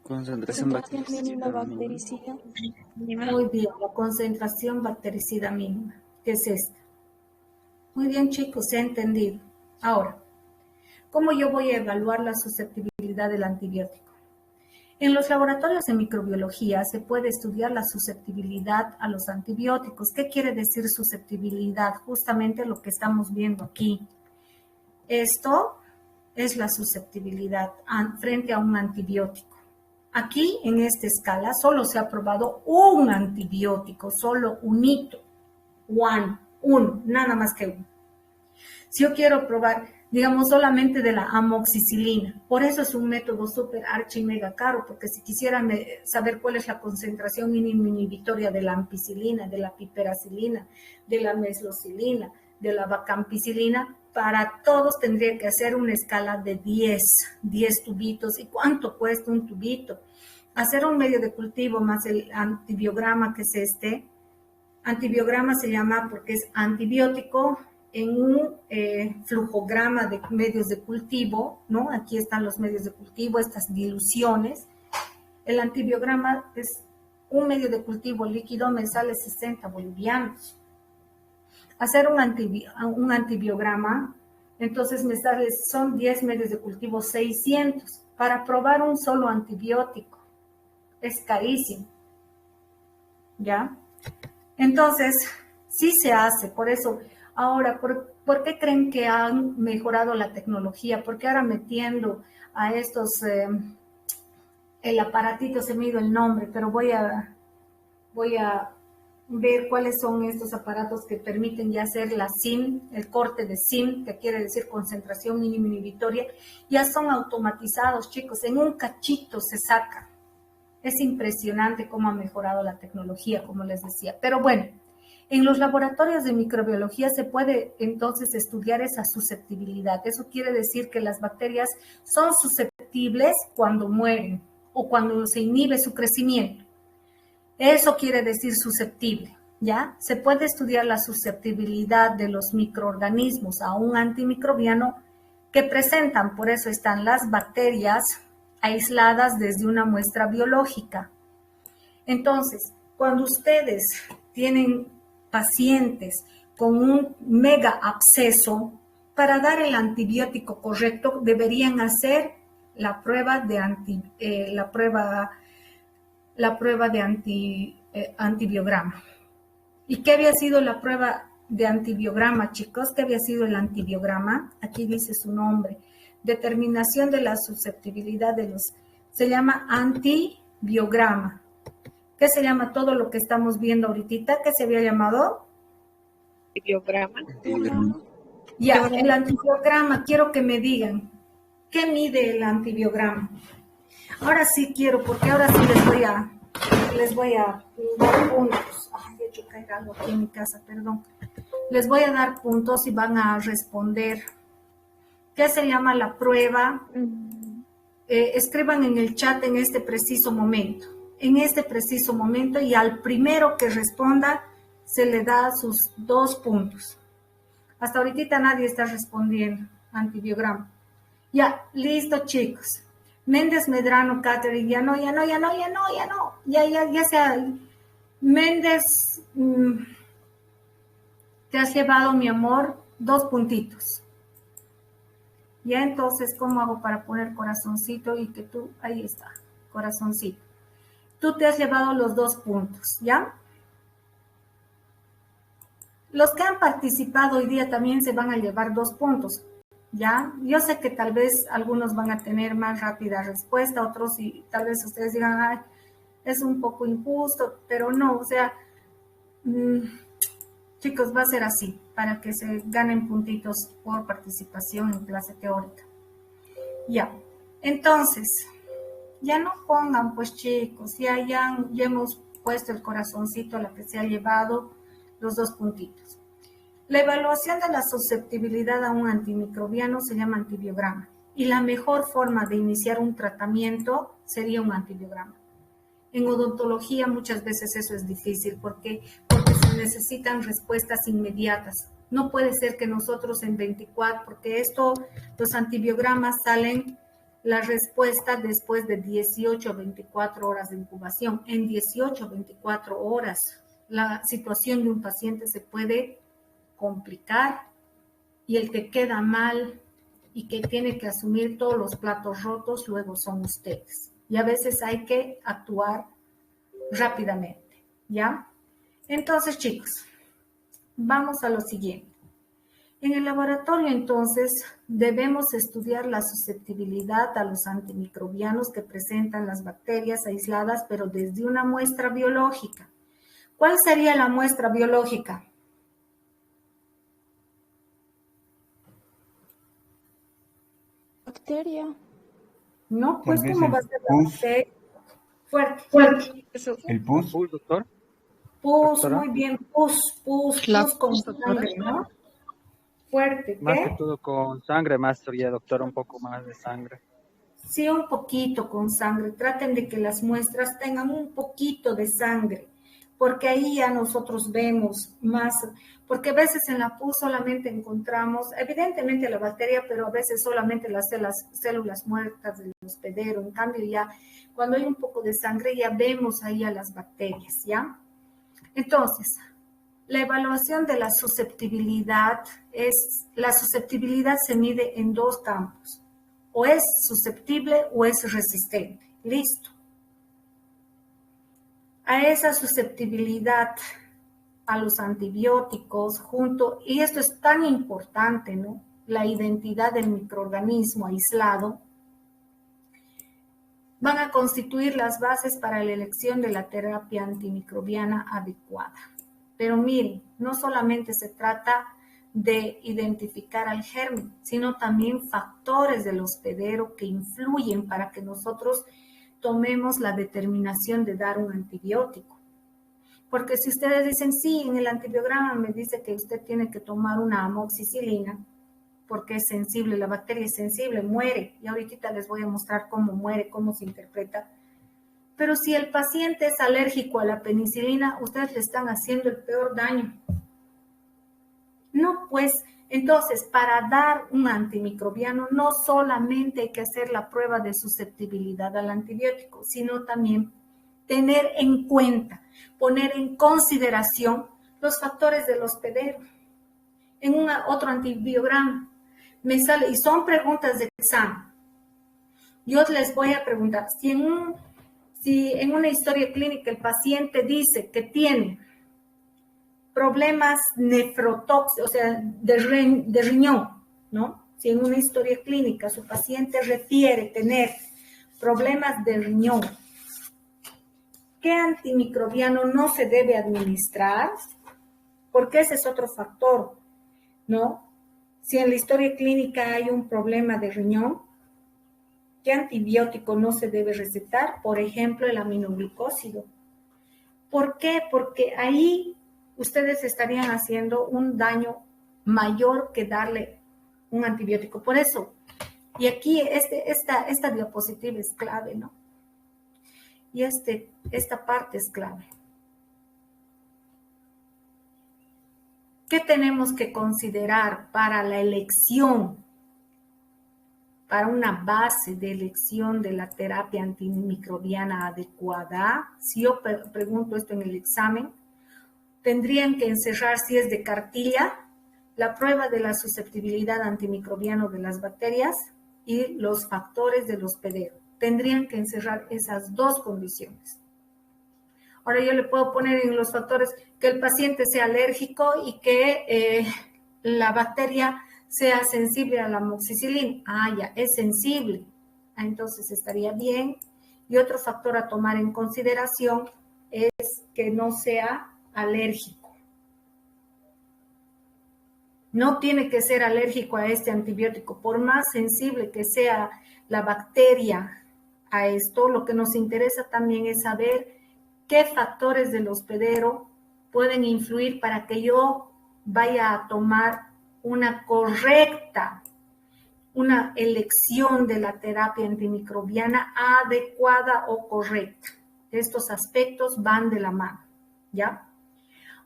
Concentración Mínima bactericida. bactericida. Muy bien, la concentración bactericida mínima, que es esta. Muy bien, chicos, se ha entendido. Ahora, ¿cómo yo voy a evaluar la susceptibilidad del antibiótico? En los laboratorios de microbiología se puede estudiar la susceptibilidad a los antibióticos. ¿Qué quiere decir susceptibilidad? Justamente lo que estamos viendo aquí. Esto es la susceptibilidad frente a un antibiótico. Aquí, en esta escala, solo se ha probado un antibiótico, solo un hito. Uno, nada más que uno. Si yo quiero probar, digamos, solamente de la amoxicilina, por eso es un método súper archi mega caro, porque si quisieran saber cuál es la concentración mínima inhibitoria de la ampicilina, de la piperacilina, de la meslocilina, de la vacampicilina, para todos tendría que hacer una escala de 10 tubitos. ¿Y cuánto cuesta un tubito? Hacer un medio de cultivo más el antibiograma, que es este. Antibiograma se llama porque es antibiótico en un flujograma de medios de cultivo, ¿no? Aquí están los medios de cultivo, estas diluciones. El antibiograma es un medio de cultivo líquido, me sale 60 bolivianos. Hacer un antibiograma, entonces me sale, son 10 medios de cultivo, 600. Para probar un solo antibiótico, es carísimo. ¿Ya? Entonces, sí se hace, por eso, ahora, ¿por qué creen que han mejorado la tecnología? Porque ahora metiendo a estos, el aparatito, se me ha ido el nombre, pero voy a ver cuáles son estos aparatos que permiten ya hacer la SIM, el corte de SIM, que quiere decir concentración mínima inhibitoria, ya son automatizados, chicos, en un cachito se saca. Es impresionante cómo ha mejorado la tecnología, como les decía. Pero bueno, en los laboratorios de microbiología se puede entonces estudiar esa susceptibilidad. Eso quiere decir que las bacterias son susceptibles susceptibles cuando mueren o cuando se inhibe su crecimiento. Eso quiere decir susceptible, ¿ya? Se puede estudiar la susceptibilidad de los microorganismos a un antimicrobiano que presentan, por eso están las bacterias aisladas desde una muestra biológica. Entonces, cuando ustedes tienen pacientes con un mega absceso, para dar el antibiótico correcto deberían hacer la prueba de antibiograma. ¿Y qué había sido la prueba de antibiograma, chicos? ¿Qué había sido el antibiograma? Aquí dice su nombre. Determinación de la susceptibilidad de los... Se llama antibiograma. ¿Qué se llama todo lo que estamos viendo ahorita? ¿Qué se había llamado? Biograma. Ya, el antibiograma, quiero que me digan, ¿qué mide el antibiograma? Ahora sí quiero, porque ahora sí les voy a dar puntos. Ay, he hecho caer algo aquí en mi casa, perdón. Les voy a dar puntos y van a responder. ¿Qué se llama la prueba? Escriban en el chat en este preciso momento. En este preciso momento, y al primero que responda se le da sus 2 puntos. Hasta ahorita nadie está respondiendo antibiograma. Ya, listo, chicos. Méndez, Medrano, Catherine, ya no. Ya sea. Méndez, te has llevado, mi amor, 2 puntitos. Ya, entonces, ¿cómo hago para poner corazoncito y que tú, ahí está, corazoncito? Tú te has llevado los 2 puntos, ¿ya? Los que han participado hoy día también se van a llevar 2 puntos, ¿ya? Yo sé que tal vez algunos van a tener más rápida respuesta, otros y tal vez ustedes digan, ay, es un poco injusto, pero no, o sea, chicos, va a ser así, para que se ganen puntitos por participación en clase teórica. Ya, entonces, ya no pongan, pues chicos, ya hemos puesto el corazoncito a la que se ha llevado los 2 puntitos. La evaluación de la susceptibilidad a un antimicrobiano se llama antibiograma y la mejor forma de iniciar un tratamiento sería un antibiograma. En odontología muchas veces eso es difícil porque se necesitan respuestas inmediatas. No puede ser que nosotros en 24, porque los antibiogramas salen la respuesta después de 18 a 24 horas de incubación. En 18 a 24 horas la situación de un paciente se puede complicar y el que queda mal y que tiene que asumir todos los platos rotos luego son ustedes. Y a veces hay que actuar rápidamente, ¿ya? Entonces, chicos, vamos a lo siguiente. En el laboratorio, entonces, debemos estudiar la susceptibilidad a los antimicrobianos que presentan las bacterias aisladas, pero desde una muestra biológica. ¿Cuál sería la muestra biológica? Bacteria. No, pues, Tal vez ¿cómo el va a ser la pus. bacteria? Fuerte. El pus. ¿Pus, doctor? Pus, Doctora. muy bien, pus con sangre, ¿no? Fuerte, Más que ¿qué? todo con sangre, más sería, doctora, un poco más de sangre. Sí, un poquito con sangre. Traten de que las muestras tengan un poquito de sangre, porque ahí ya nosotros vemos más, porque a veces en la pus solamente encontramos, evidentemente la bacteria, pero a veces solamente las células muertas del hospedero. En cambio, ya cuando hay un poco de sangre, ya vemos ahí a las bacterias, ¿ya? Entonces, la evaluación de la susceptibilidad se mide en 2 campos. O es susceptible o es resistente. Listo. A esa susceptibilidad a los antibióticos y esto es tan importante, ¿no? La identidad del microorganismo aislado, van a constituir las bases para la elección de la terapia antimicrobiana adecuada. Pero miren, no solamente se trata de identificar al germen, sino también factores del hospedero que influyen para que nosotros tomemos la determinación de dar un antibiótico. Porque si ustedes dicen, sí, en el antibiograma me dice que usted tiene que tomar una amoxicilina, porque es sensible, la bacteria es sensible, muere. Y ahorita les voy a mostrar cómo muere, cómo se interpreta. Pero si el paciente es alérgico a la penicilina, ustedes le están haciendo el peor daño. No, pues, entonces, para dar un antimicrobiano, no solamente hay que hacer la prueba de susceptibilidad al antibiótico, sino también tener en cuenta, poner en consideración los factores del hospedero. En otro antibiograma me sale, y son preguntas de examen. Yo les voy a preguntar, si en una historia clínica el paciente dice que tiene problemas nefrotóxicos, o sea, de riñón, ¿no? Si en una historia clínica su paciente refiere tener problemas de riñón, ¿qué antimicrobiano no se debe administrar? Porque ese es otro factor, ¿no? Si en la historia clínica hay un problema de riñón, ¿qué antibiótico no se debe recetar? Por ejemplo, el aminoglucósido. ¿Por qué? Porque ahí ustedes estarían haciendo un daño mayor que darle un antibiótico. Por eso, y aquí esta diapositiva es clave, ¿no? Y esta parte es clave. ¿Qué tenemos que considerar para la elección, para una base de elección de la terapia antimicrobiana adecuada? Si yo pregunto esto en el examen, tendrían que encerrar, si es de cartilla, la prueba de la susceptibilidad antimicrobiana de las bacterias y los factores del hospedero. Tendrían que encerrar esas dos condiciones. Ahora yo le puedo poner en los factores que el paciente sea alérgico y que la bacteria sea sensible a la amoxicilina. Ah, ya, es sensible. Entonces estaría bien. Y otro factor a tomar en consideración es que no sea alérgico. No tiene que ser alérgico a este antibiótico. Por más sensible que sea la bacteria a esto, lo que nos interesa también es saber qué factores del hospedero pueden influir para que yo vaya a tomar una elección de la terapia antimicrobiana adecuada o correcta. Estos aspectos van de la mano, ¿ya?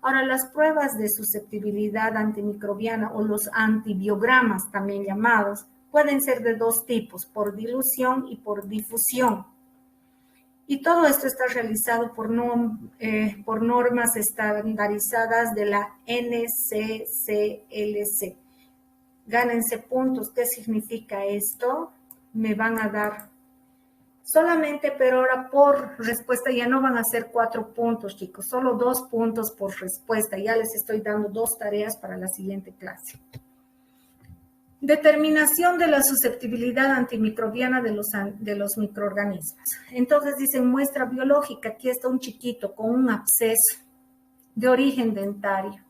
Ahora, las pruebas de susceptibilidad antimicrobiana o los antibiogramas, también llamados, pueden ser de dos tipos, por dilución y por difusión. Y todo esto está realizado por normas estandarizadas de la NCCLC. Gánense puntos. ¿Qué significa esto? Me van a dar solamente, pero ahora por respuesta ya no van a ser 4 puntos, chicos, solo 2 puntos por respuesta. Ya les estoy dando 2 tareas para la siguiente clase. Determinación de la susceptibilidad antimicrobiana de los microorganismos. Entonces dicen muestra biológica. Aquí está un chiquito con un absceso de origen dentario.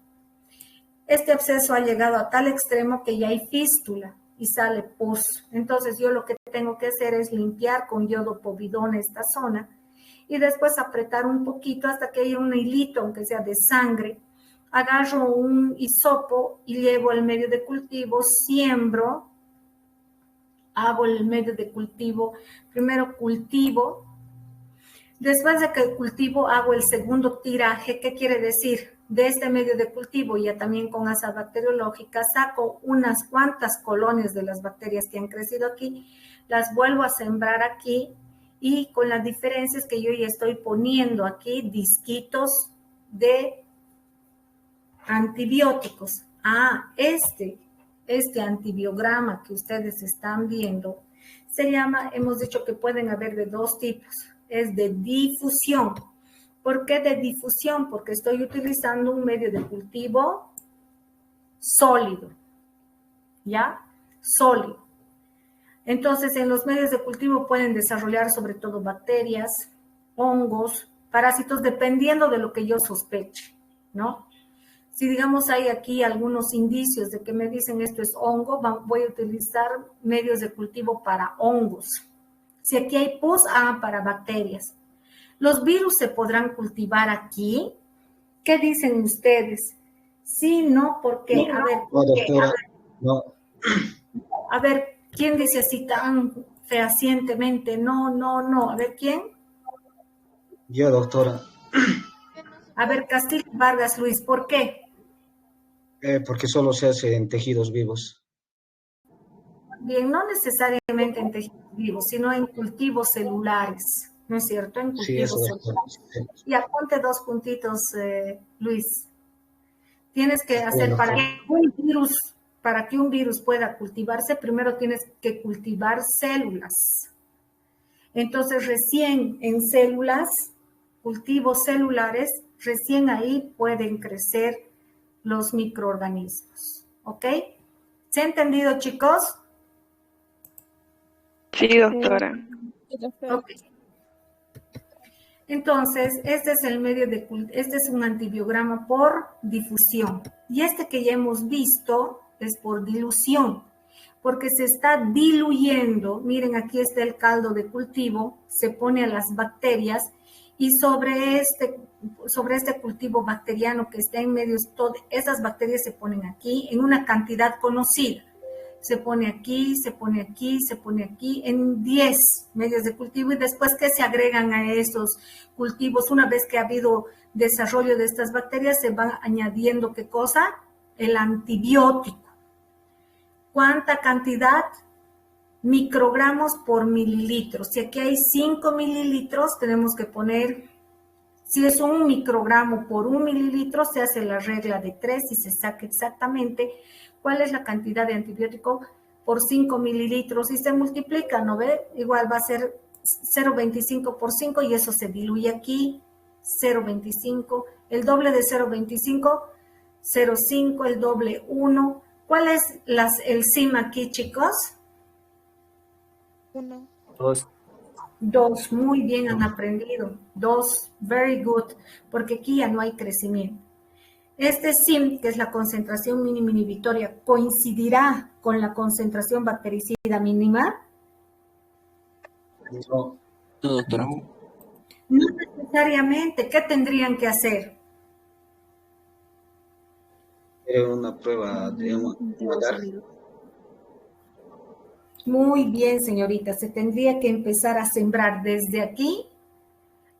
Este absceso ha llegado a tal extremo que ya hay fístula y sale pus. Entonces yo lo que tengo que hacer es limpiar con yodo povidona esta zona y después apretar un poquito hasta que haya un hilito, aunque sea de sangre. Agarro un hisopo y llevo el medio de cultivo, siembro, hago el medio de cultivo, primero cultivo, después de que cultivo hago el segundo tiraje. ¿Qué quiere decir? De este medio de cultivo, ya también con asa bacteriológica, saco unas cuantas colonias de las bacterias que han crecido aquí, las vuelvo a sembrar aquí y con las diferencias que yo ya estoy poniendo aquí disquitos de antibióticos. Este antibiograma que ustedes están viendo se llama, hemos dicho que pueden haber de 2 tipos, es de difusión. ¿Por qué de difusión? Porque estoy utilizando un medio de cultivo sólido, ¿ya? Sólido. Entonces, en los medios de cultivo pueden desarrollar sobre todo bacterias, hongos, parásitos, dependiendo de lo que yo sospeche, ¿no? Si, digamos, hay aquí algunos indicios de que me dicen esto es hongo, voy a utilizar medios de cultivo para hongos. Si aquí hay pus, para bacterias. ¿Los virus se podrán cultivar aquí? ¿Qué dicen ustedes? Sí, no, porque, a ver. No, doctora, no. A ver, ¿quién dice así tan fehacientemente? No, no, no. A ver, ¿quién? Yo, doctora, A ver, Castillo Vargas Luis, ¿por qué? porque solo se hace en tejidos vivos. Bien, no necesariamente en tejidos vivos, sino en cultivos celulares, ¿no es cierto? En Sí, eso, cultivos doctor. celulares. Y aponte 2 puntitos, Luis. Tienes que hacer Bueno, para que un virus pueda cultivarse, primero tienes que cultivar células. Entonces, recién en células, cultivos celulares, recién ahí pueden crecer los microorganismos. ¿Ok? ¿Se ha entendido, chicos? Sí, doctora. Ok. Entonces, este es el medio este es un antibiograma por difusión. Y este que ya hemos visto es por dilución, porque se está diluyendo. Miren, aquí está el caldo de cultivo, se pone a las bacterias y sobre este cultivo bacteriano que está en medio, esas bacterias se ponen aquí en una cantidad conocida. Se pone aquí, se pone aquí, se pone aquí, en 10 medios de cultivo y después que se agregan a esos cultivos, una vez que ha habido desarrollo de estas bacterias, se van añadiendo, ¿qué cosa? El antibiótico. ¿Cuánta cantidad? Microgramos por mililitro. Si aquí hay 5 mililitros, tenemos que poner, si es 1 microgramo por 1 mililitro, se hace la regla de 3 y se saca exactamente cuál es la cantidad de antibiótico por 5 mililitros y se multiplica, ¿no ve? Igual va a ser 0,25 por 5 y eso se diluye aquí, 0,25, el doble de 0,25, 0,5, el doble 1. ¿Cuál es el SIM aquí, chicos? 1. 2. 2, muy bien han aprendido. 2, very good, porque aquí ya no hay crecimiento. Este SIM, que es la concentración mínima inhibitoria, ¿coincidirá con la concentración bactericida mínima? No, No, doctora. No necesariamente. ¿Qué tendrían que hacer? era una prueba de matar. Muy bien, señorita. Se tendría que empezar a sembrar desde aquí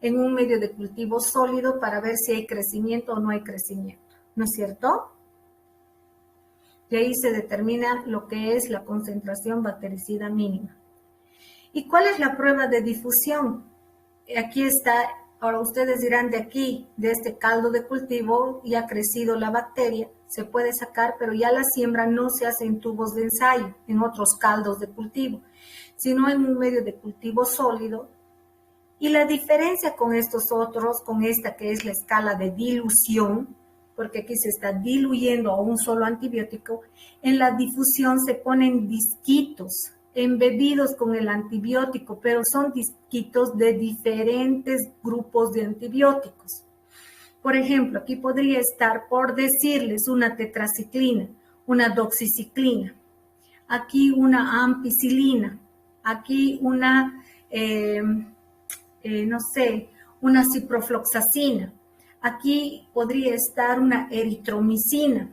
en un medio de cultivo sólido para ver si hay crecimiento o no hay crecimiento. ¿No es cierto? Y ahí se determina lo que es la concentración bactericida mínima. ¿Y cuál es la prueba de difusión? Aquí está, ahora ustedes dirán de aquí, de este caldo de cultivo, ya ha crecido la bacteria, se puede sacar, pero ya la siembra no se hace en tubos de ensayo, en otros caldos de cultivo, sino en un medio de cultivo sólido. Y la diferencia con estos otros, con esta que es la escala de dilución, porque aquí se está diluyendo a un solo antibiótico, en la difusión se ponen disquitos embebidos con el antibiótico, pero son disquitos de diferentes grupos de antibióticos. Por ejemplo, aquí podría estar, por decirles, una tetraciclina, una doxiciclina, aquí una ampicilina, aquí una, no sé, una ciprofloxacina. Aquí podría estar una eritromicina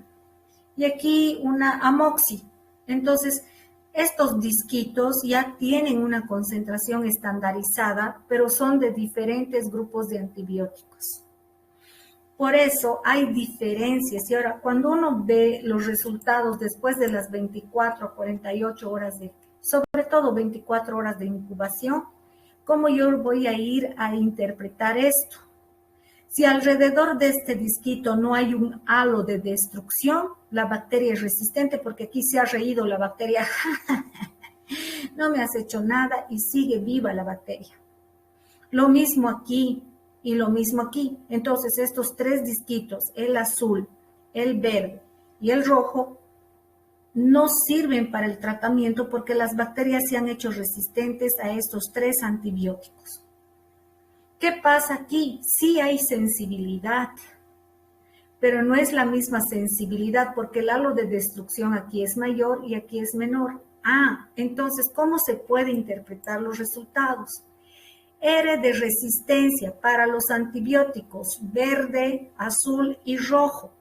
y aquí una amoxi. Entonces, estos disquitos ya tienen una concentración estandarizada, pero son de diferentes grupos de antibióticos. Por eso hay diferencias. Y ahora, cuando uno ve los resultados después de las 24 a 48 horas sobre todo 24 horas de incubación, ¿cómo yo voy a ir a interpretar esto? Si alrededor de este disquito no hay un halo de destrucción, la bacteria es resistente porque aquí se ha reído la bacteria. No me has hecho nada y sigue viva la bacteria. Lo mismo aquí y lo mismo aquí. Entonces estos 3 disquitos, el azul, el verde y el rojo, no sirven para el tratamiento porque las bacterias se han hecho resistentes a estos 3 antibióticos. ¿Qué pasa aquí? Sí hay sensibilidad, pero no es la misma sensibilidad porque el halo de destrucción aquí es mayor y aquí es menor. Entonces, ¿cómo se puede interpretar los resultados? R de resistencia para los antibióticos, verde, azul y rojo.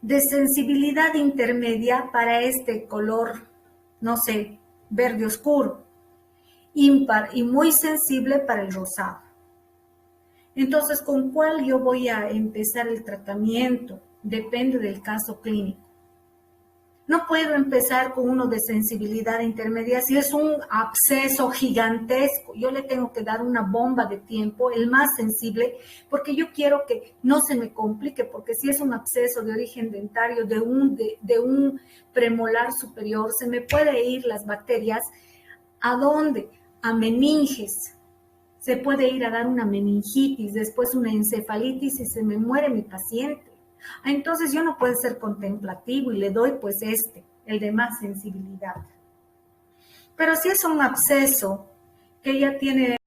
de sensibilidad intermedia para este color, no sé, verde oscuro, ímpar y muy sensible para el rosado. Entonces, ¿con cuál yo voy a empezar el tratamiento? Depende del caso clínico. No puedo empezar con uno de sensibilidad intermedia. Si es un absceso gigantesco, yo le tengo que dar una bomba de tiempo, el más sensible, porque yo quiero que no se me complique, porque si es un absceso de origen dentario, de un premolar superior, se me puede ir las bacterias. ¿A dónde? A meninges. Se puede ir a dar una meningitis, después una encefalitis y se me muere mi paciente. Entonces yo no puedo ser contemplativo y le doy pues el de más sensibilidad. Pero si es un absceso que ya tiene,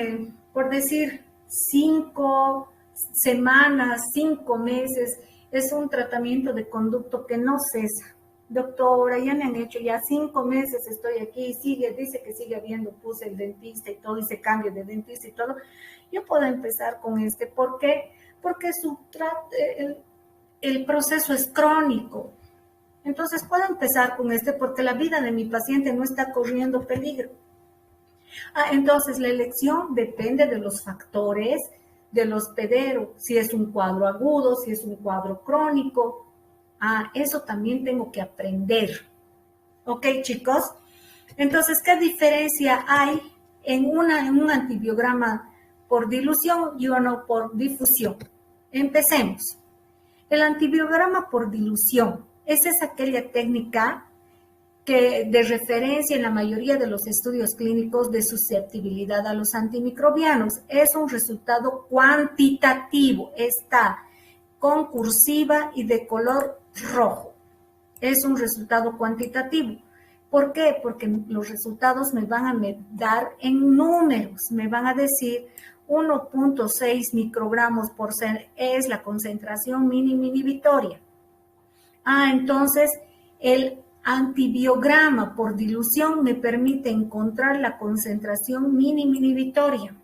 por decir, 5 semanas, 5 meses, es un tratamiento de conducto que no cesa. Doctora, ya me han hecho ya 5 meses, estoy aquí y dice que sigue habiendo pus el dentista y todo, hice cambio de dentista y todo. Yo puedo empezar con ¿por qué? Porque el proceso es crónico. Entonces puedo empezar con porque la vida de mi paciente no está corriendo peligro. Entonces la elección depende de los factores del hospedero, si es un cuadro agudo, si es un cuadro crónico. Eso también tengo que aprender. ¿Ok, chicos? Entonces, ¿qué diferencia hay en un antibiograma por dilución y uno por difusión? Empecemos. El antibiograma por dilución, esa es aquella técnica que de referencia en la mayoría de los estudios clínicos de susceptibilidad a los antimicrobianos. Es un resultado cuantitativo, está con cursiva y de color rojo. Es un resultado cuantitativo. ¿Por qué? Porque los resultados me van a dar en números, me van a decir 1.6 microgramos por es la concentración mínima inhibitoria. Entonces el antibiograma por dilución me permite encontrar la concentración mínima inhibitoria.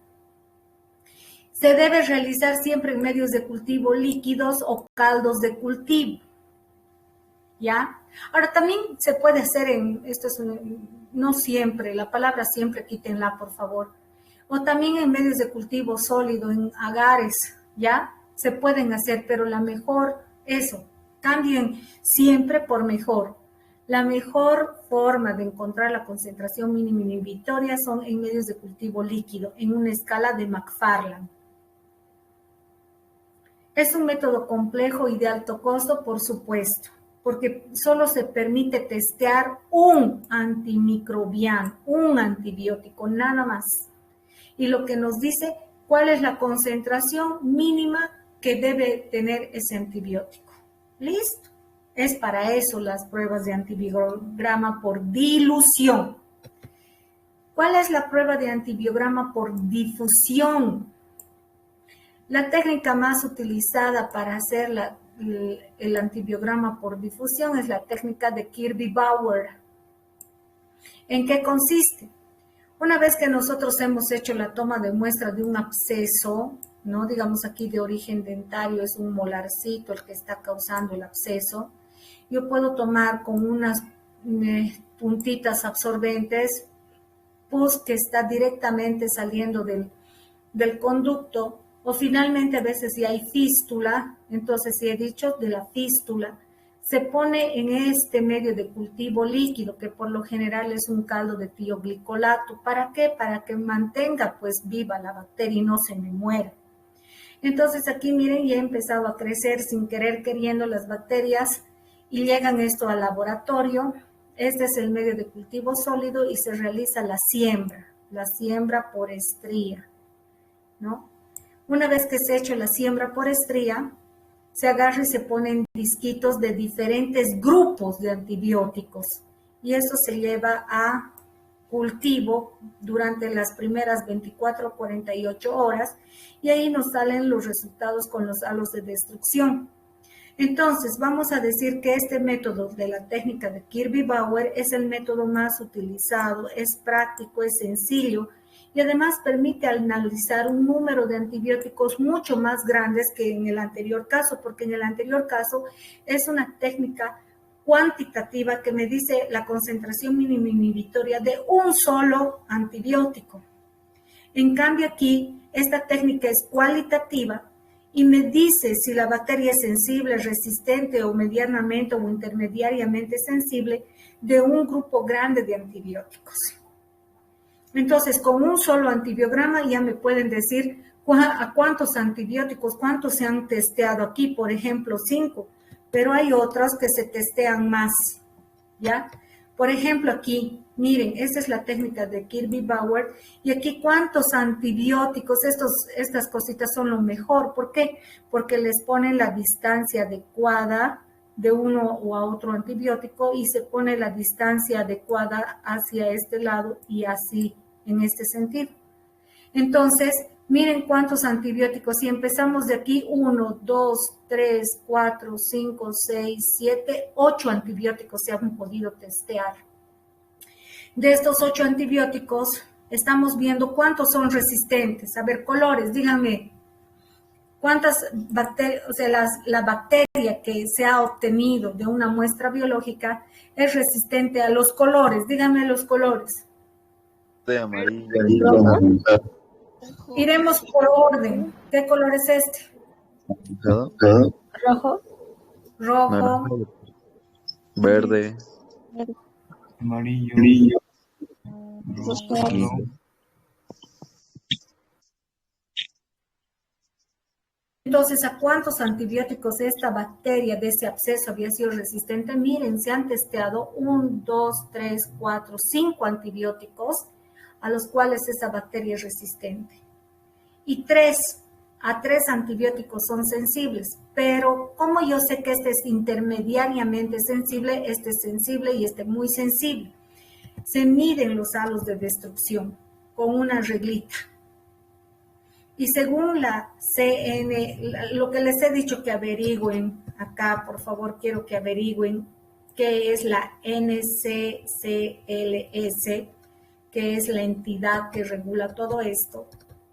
Se debe realizar siempre en medios de cultivo líquidos o caldos de cultivo. ¿Ya? Ahora también se puede hacer no siempre, la palabra siempre quítenla, por favor. O también en medios de cultivo sólido, en agares, ¿ya? Se pueden hacer, pero la mejor, cambien siempre por mejor. La mejor forma de encontrar la concentración mínima inhibitoria son en medios de cultivo líquido, en una escala de McFarland. Es un método complejo y de alto costo, por supuesto, porque solo se permite testear un antimicrobiano, un antibiótico, nada más. Y lo que nos dice cuál es la concentración mínima que debe tener ese antibiótico. ¿Listo? Es para eso las pruebas de antibiograma por dilución. ¿Cuál es la prueba de antibiograma por difusión? La técnica más utilizada para hacer el antibiograma por difusión es la técnica de Kirby-Bauer. ¿En qué consiste? Una vez que nosotros hemos hecho la toma de muestra de un absceso, ¿no? Digamos aquí de origen dentario, es un molarcito el que está causando el absceso, yo puedo tomar con unas puntitas absorbentes pus que está directamente saliendo del conducto. O finalmente a veces si hay fístula, entonces si he dicho de la fístula, se pone en este medio de cultivo líquido, que por lo general es un caldo de tioglicolato. ¿Para qué? Para que mantenga pues viva la bacteria y no se me muera. Entonces aquí miren, ya he empezado a crecer sin querer queriendo las bacterias y llegan esto al laboratorio. Este es el medio de cultivo sólido y se realiza la siembra por estría, ¿no? Una vez que se ha hecho la siembra por estría, se agarra y se ponen disquitos de diferentes grupos de antibióticos. Y eso se lleva a cultivo durante las primeras 24 o 48 horas. Y ahí nos salen los resultados con los halos de destrucción. Entonces, vamos a decir que este método de la técnica de Kirby-Bauer es el método más utilizado, es práctico, es sencillo y además permite analizar un número de antibióticos mucho más grandes que en el anterior caso, porque en el anterior caso es una técnica cuantitativa que me dice la concentración mínima inhibitoria de un solo antibiótico. En cambio aquí, esta técnica es cualitativa y me dice si la bacteria es sensible, resistente o medianamente o intermediariamente sensible de un grupo grande de antibióticos. Entonces, con un solo antibiograma ya me pueden decir a cuántos antibióticos, cuántos se han testeado aquí, por ejemplo, 5, pero hay otros que se testean más, ¿ya? Por ejemplo, aquí, miren, esta es la técnica de Kirby-Bauer, y aquí cuántos antibióticos, estas cositas son lo mejor. ¿Por qué? Porque les ponen la distancia adecuada de uno o a otro antibiótico y se pone la distancia adecuada hacia este lado y así, en este sentido. Entonces, miren cuántos antibióticos. Si empezamos de aquí, 1, 2, 3, 4, 5, 6, 7, 8 antibióticos se han podido testear. De estos 8 antibióticos, estamos viendo cuántos son resistentes. A ver, colores, díganme, ¿cuántas bacterias, o sea, la bacteria que se ha obtenido de una muestra biológica es resistente a los colores? Díganme los colores. De amarillo. Iremos por orden. ¿Qué color es este? Rojo. Rojo. Naranja, verde. Amarillo. Rojo. Entonces, ¿a cuántos antibióticos esta bacteria de ese absceso había sido resistente? Miren, se han testeado 1, 2, 3, 4, 5 antibióticos a los cuales esa bacteria es resistente. Y 3 antibióticos son sensibles. Pero, ¿cómo yo sé que este es intermediariamente sensible, este es sensible y este muy sensible? Se miden los halos de destrucción con una reglita. Y según la CN, lo que les he dicho que averigüen acá, por favor, quiero que averigüen qué es la NCCLS, que es la entidad que regula todo esto,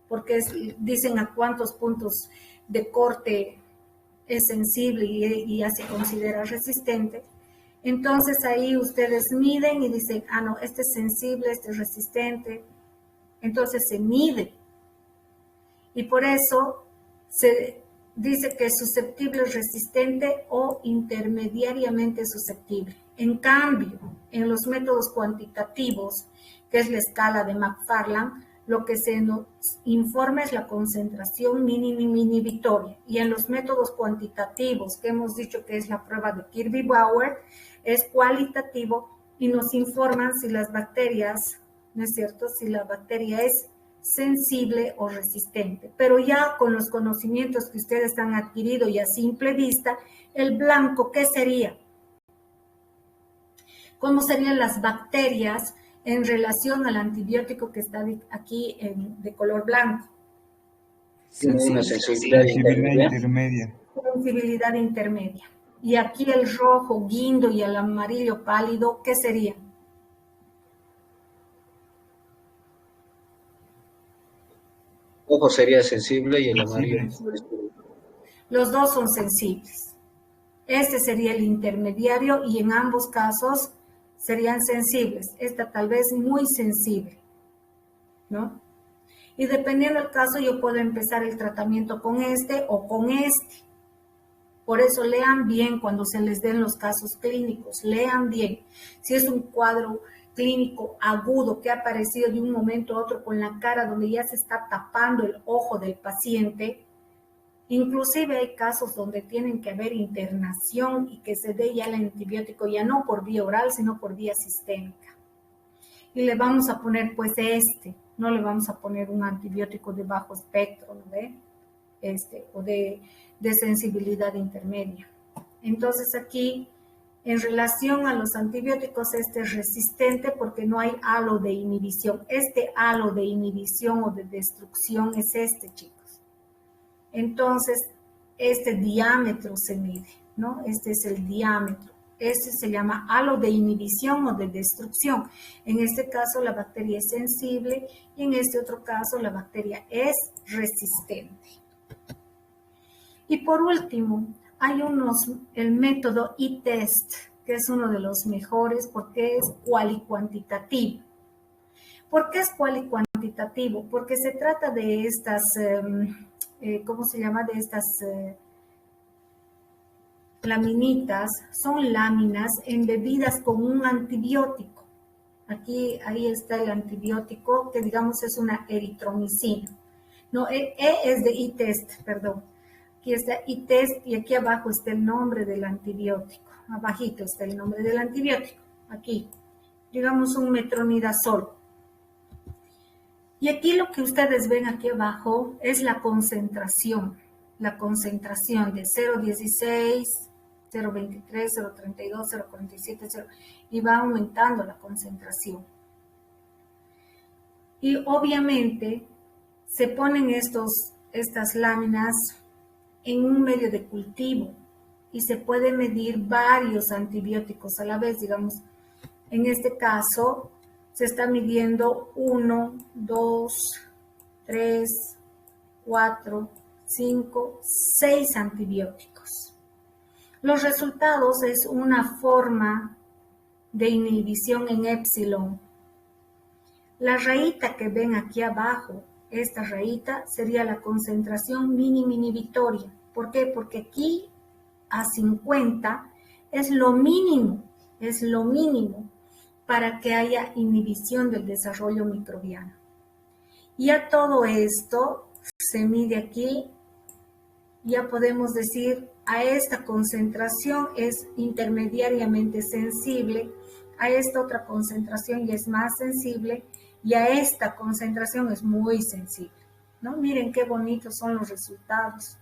porque dicen a cuántos puntos de corte es sensible y ya se considera resistente. Entonces ahí ustedes miden y dicen, ah, no, este es sensible, este es resistente. Entonces se mide. Y por eso se dice que es susceptible, resistente o intermediariamente susceptible. En cambio, en los métodos cuantitativos, que es la escala de Macfarlane, lo que se nos informa es la concentración mínima inhibitoria. Y en los métodos cuantitativos, que hemos dicho que es la prueba de Kirby-Bauer, es cualitativo y nos informan si las bacterias, ¿no es cierto?, si la bacteria es sensible o resistente. Pero ya con los conocimientos que ustedes han adquirido y a simple vista, el blanco, ¿qué sería? ¿Cómo serían las bacterias en relación al antibiótico que está aquí de color blanco? Tiene una sensibilidad intermedia. Sensibilidad intermedia. Y aquí el rojo guindo y el amarillo pálido, ¿qué sería? Ojo sería sensible y el amarillo. Los dos son sensibles. Este sería el intermediario y en ambos casos serían sensibles. Esta tal vez muy sensible, ¿no? Y dependiendo del caso, yo puedo empezar el tratamiento con este o con este. Por eso lean bien cuando se les den los casos clínicos. Lean bien. Si es un cuadro clínico agudo que ha aparecido de un momento a otro con la cara donde ya se está tapando el ojo del paciente, inclusive hay casos donde tienen que haber internación y que se dé ya el antibiótico ya no por vía oral, sino por vía sistémica. Y le vamos a poner pues no le vamos a poner un antibiótico de bajo espectro, ¿no ve? O de sensibilidad intermedia. Entonces aquí, en relación a los antibióticos, este es resistente porque no hay halo de inhibición. Este halo de inhibición o de destrucción es este, chicos. Entonces, este diámetro se mide, ¿no? Este es el diámetro. Ese se llama halo de inhibición o de destrucción. En este caso la bacteria es sensible y en este otro caso la bacteria es resistente. Y por último, hay el método e-test, que es uno de los mejores porque es cualitativo. ¿Por qué es cualitativo? Porque se trata de estas, ¿cómo se llama? De estas laminitas, son láminas embebidas con un antibiótico. Ahí está el antibiótico, que digamos es una eritromicina. No, es de e-test, perdón. Aquí está e-test y aquí abajo está el nombre del antibiótico. Abajito está el nombre del antibiótico. Aquí, digamos un metronidazol. Y aquí lo que ustedes ven aquí abajo es la concentración de 0,16, 0,23, 0,32, 0,47, 0, y va aumentando la concentración. Y obviamente se ponen estas láminas en un medio de cultivo y se puede medir varios antibióticos a la vez, digamos. En este caso se está midiendo 1, 2, 3, 4, 5, 6 antibióticos. Los resultados es una forma de inhibición en epsilon. La rayita que ven aquí abajo, esta rayita sería la concentración mínima inhibitoria. ¿Por qué? Porque aquí a 50 es lo mínimo para que haya inhibición del desarrollo microbiano. Y a todo esto se mide aquí, ya podemos decir, a esta concentración es intermediariamente sensible, a esta otra concentración ya es más sensible y a esta concentración es muy sensible, ¿no? Miren qué bonitos son los resultados.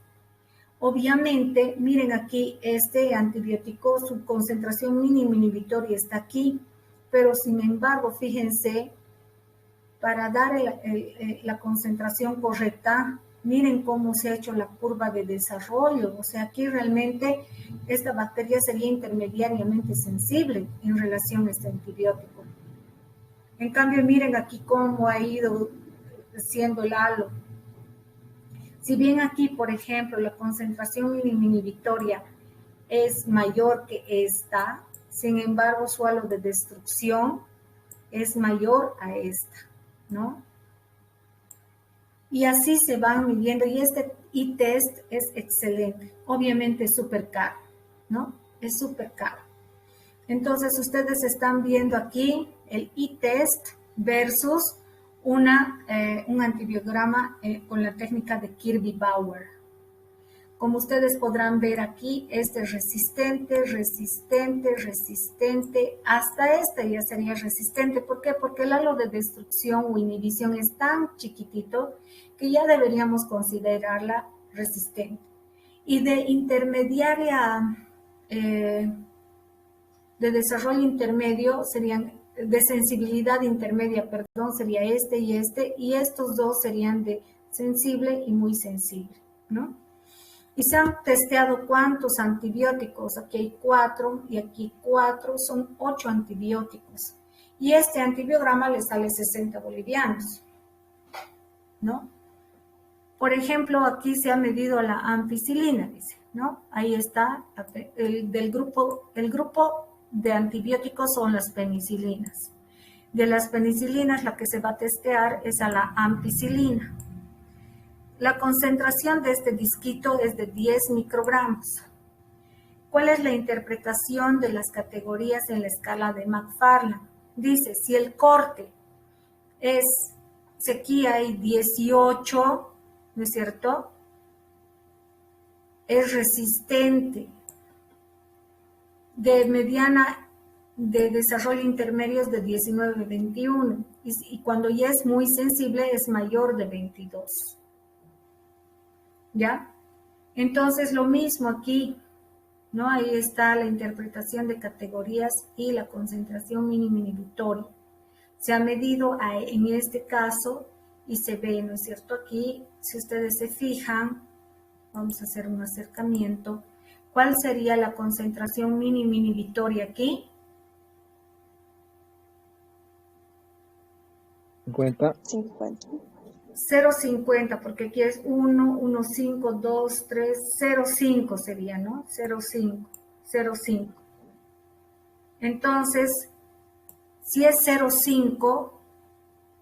Obviamente, miren aquí, este antibiótico, su concentración mínima inhibitoria está aquí, pero sin embargo, fíjense, para dar la concentración correcta, miren cómo se ha hecho la curva de desarrollo. O sea, aquí realmente esta bacteria sería intermediariamente sensible en relación a este antibiótico. En cambio, miren aquí cómo ha ido siendo el halo. Si bien aquí, por ejemplo, la concentración mínima inhibitoria es mayor que esta, sin embargo, su halo de destrucción es mayor a esta, ¿no? Y así se van midiendo, y este e-test es excelente. Obviamente es súper caro, ¿no? Es súper caro. Entonces, ustedes están viendo aquí el e-test versus un antibiograma con la técnica de Kirby-Bauer. Como ustedes podrán ver aquí, este es resistente, hasta este ya sería resistente. ¿Por qué? Porque el halo de destrucción o inhibición es tan chiquitito que ya deberíamos considerarla resistente. Y de intermediaria, de desarrollo intermedio de sensibilidad intermedia, perdón, sería este, y estos dos serían de sensible y muy sensible, ¿no? Y se han testeado cuántos antibióticos, aquí hay 4 y aquí 4, son 8 antibióticos. Y este antibiograma le sale 60 bolivianos, ¿no? Por ejemplo, aquí se ha medido la ampicilina, dice, ¿no? Ahí está, el grupo de antibióticos son las penicilinas. De las penicilinas, la que se va a testear es a la ampicilina. La concentración de este disquito es de 10 microgramos. ¿Cuál es la interpretación de las categorías en la escala de Macfarlane? Dice, si el corte si aquí hay 18, ¿no es cierto? Es resistente. De desarrollo intermedio es de 19 a 21. Y cuando ya es muy sensible es mayor de 22. ¿Ya? Entonces, lo mismo aquí, ¿no? Ahí está la interpretación de categorías y la concentración mínima inhibitoria. Se ha medido en este caso y se ve, ¿no es cierto? Aquí, si ustedes se fijan, vamos a hacer un acercamiento. ¿Cuál sería la concentración mínima inhibitoria aquí? 50. 50. 0,50, porque aquí es 1, 1,5, 2, 3, 0,5 sería, ¿no? 0,5, 0,5. Entonces, si es 0,5,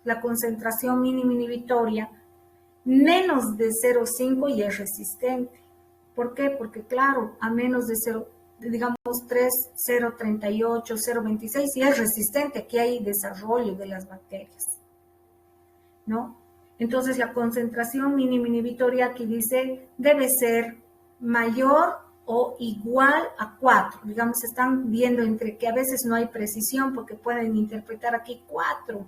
la concentración mínima inhibitoria, menos de 0,5 ya es resistente. ¿Por qué? Porque claro, a menos de 0, digamos 3, 0,38, 0,26 ya es resistente. Aquí hay desarrollo de las bacterias, ¿no? Entonces la concentración mínima inhibitoria aquí dice debe ser mayor o igual a 4. Digamos, están viendo entre que a veces no hay precisión porque pueden interpretar aquí 4,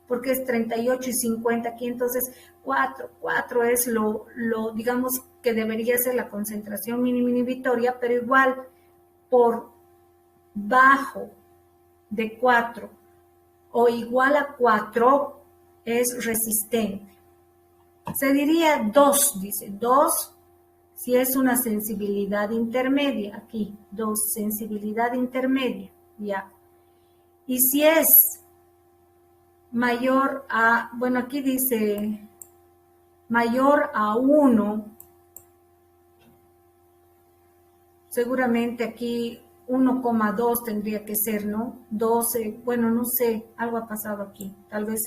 porque es 38 y 50 aquí, entonces 4 es lo digamos que debería ser la concentración mínima inhibitoria, pero igual por bajo de 4 o igual a 4 es resistente. Se diría 2, dice 2 si es una sensibilidad intermedia, aquí 2, sensibilidad intermedia, ya. Y si es mayor a, bueno, aquí dice mayor a 1, seguramente aquí 1,2 tendría que ser, ¿no? 12, bueno, no sé, algo ha pasado aquí, tal vez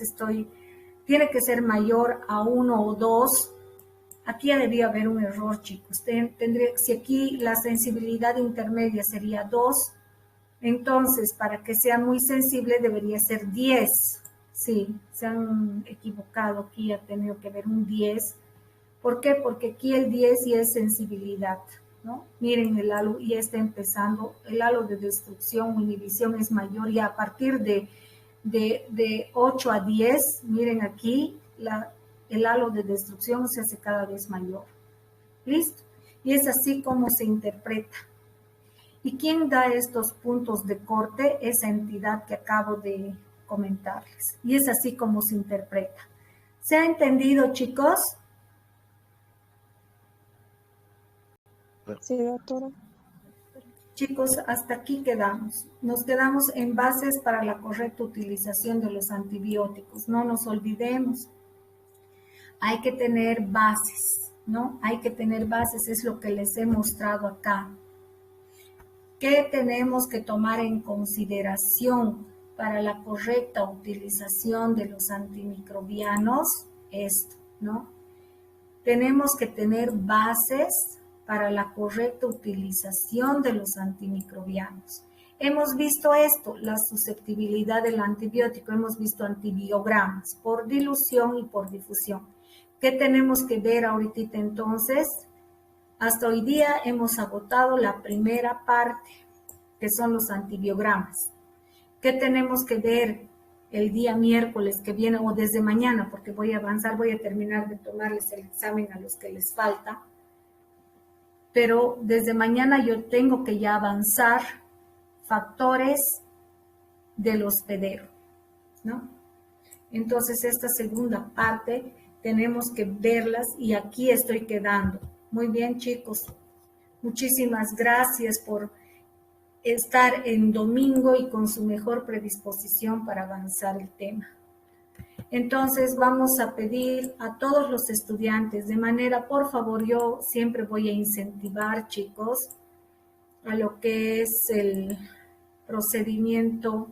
tiene que ser mayor a 1 o 2. Aquí ya debía haber un error, chicos. Si aquí la sensibilidad intermedia sería 2, entonces para que sea muy sensible debería ser 10. Sí, se han equivocado, aquí ha tenido que haber un 10. ¿Por qué? Porque aquí el 10 ya es sensibilidad, ¿no? Miren, el halo ya está empezando, el halo de destrucción o inhibición es mayor, y a partir de 8 a 10, miren aquí, el halo de destrucción se hace cada vez mayor. ¿Listo? Y es así como se interpreta. ¿Y quién da estos puntos de corte? Esa entidad que acabo de comentarles. Y es así como se interpreta. ¿Se ha entendido, chicos? Sí, doctora. Chicos, hasta aquí quedamos. Nos quedamos en bases para la correcta utilización de los antibióticos. No nos olvidemos. Hay que tener bases, ¿no? Hay que tener bases, es lo que les he mostrado acá. ¿Qué tenemos que tomar en consideración para la correcta utilización de los antimicrobianos? Esto, ¿no? Tenemos que tener bases para la correcta utilización de los antimicrobianos. Hemos visto esto, la susceptibilidad del antibiótico, hemos visto antibiogramas por dilución y por difusión. ¿Qué tenemos que ver ahorita entonces? Hasta hoy día hemos agotado la primera parte, que son los antibiogramas. ¿Qué tenemos que ver el día miércoles que viene o desde mañana? Porque voy a avanzar, voy a terminar de tomarles el examen a los que les falta. Pero desde mañana yo tengo que ya avanzar factores del hospedero, ¿no? Entonces esta segunda parte tenemos que verlas y aquí estoy quedando. Muy bien, chicos. Muchísimas gracias por estar en domingo y con su mejor predisposición para avanzar el tema. Entonces vamos a pedir a todos los estudiantes de manera, por favor, yo siempre voy a incentivar, chicos, a lo que es el procedimiento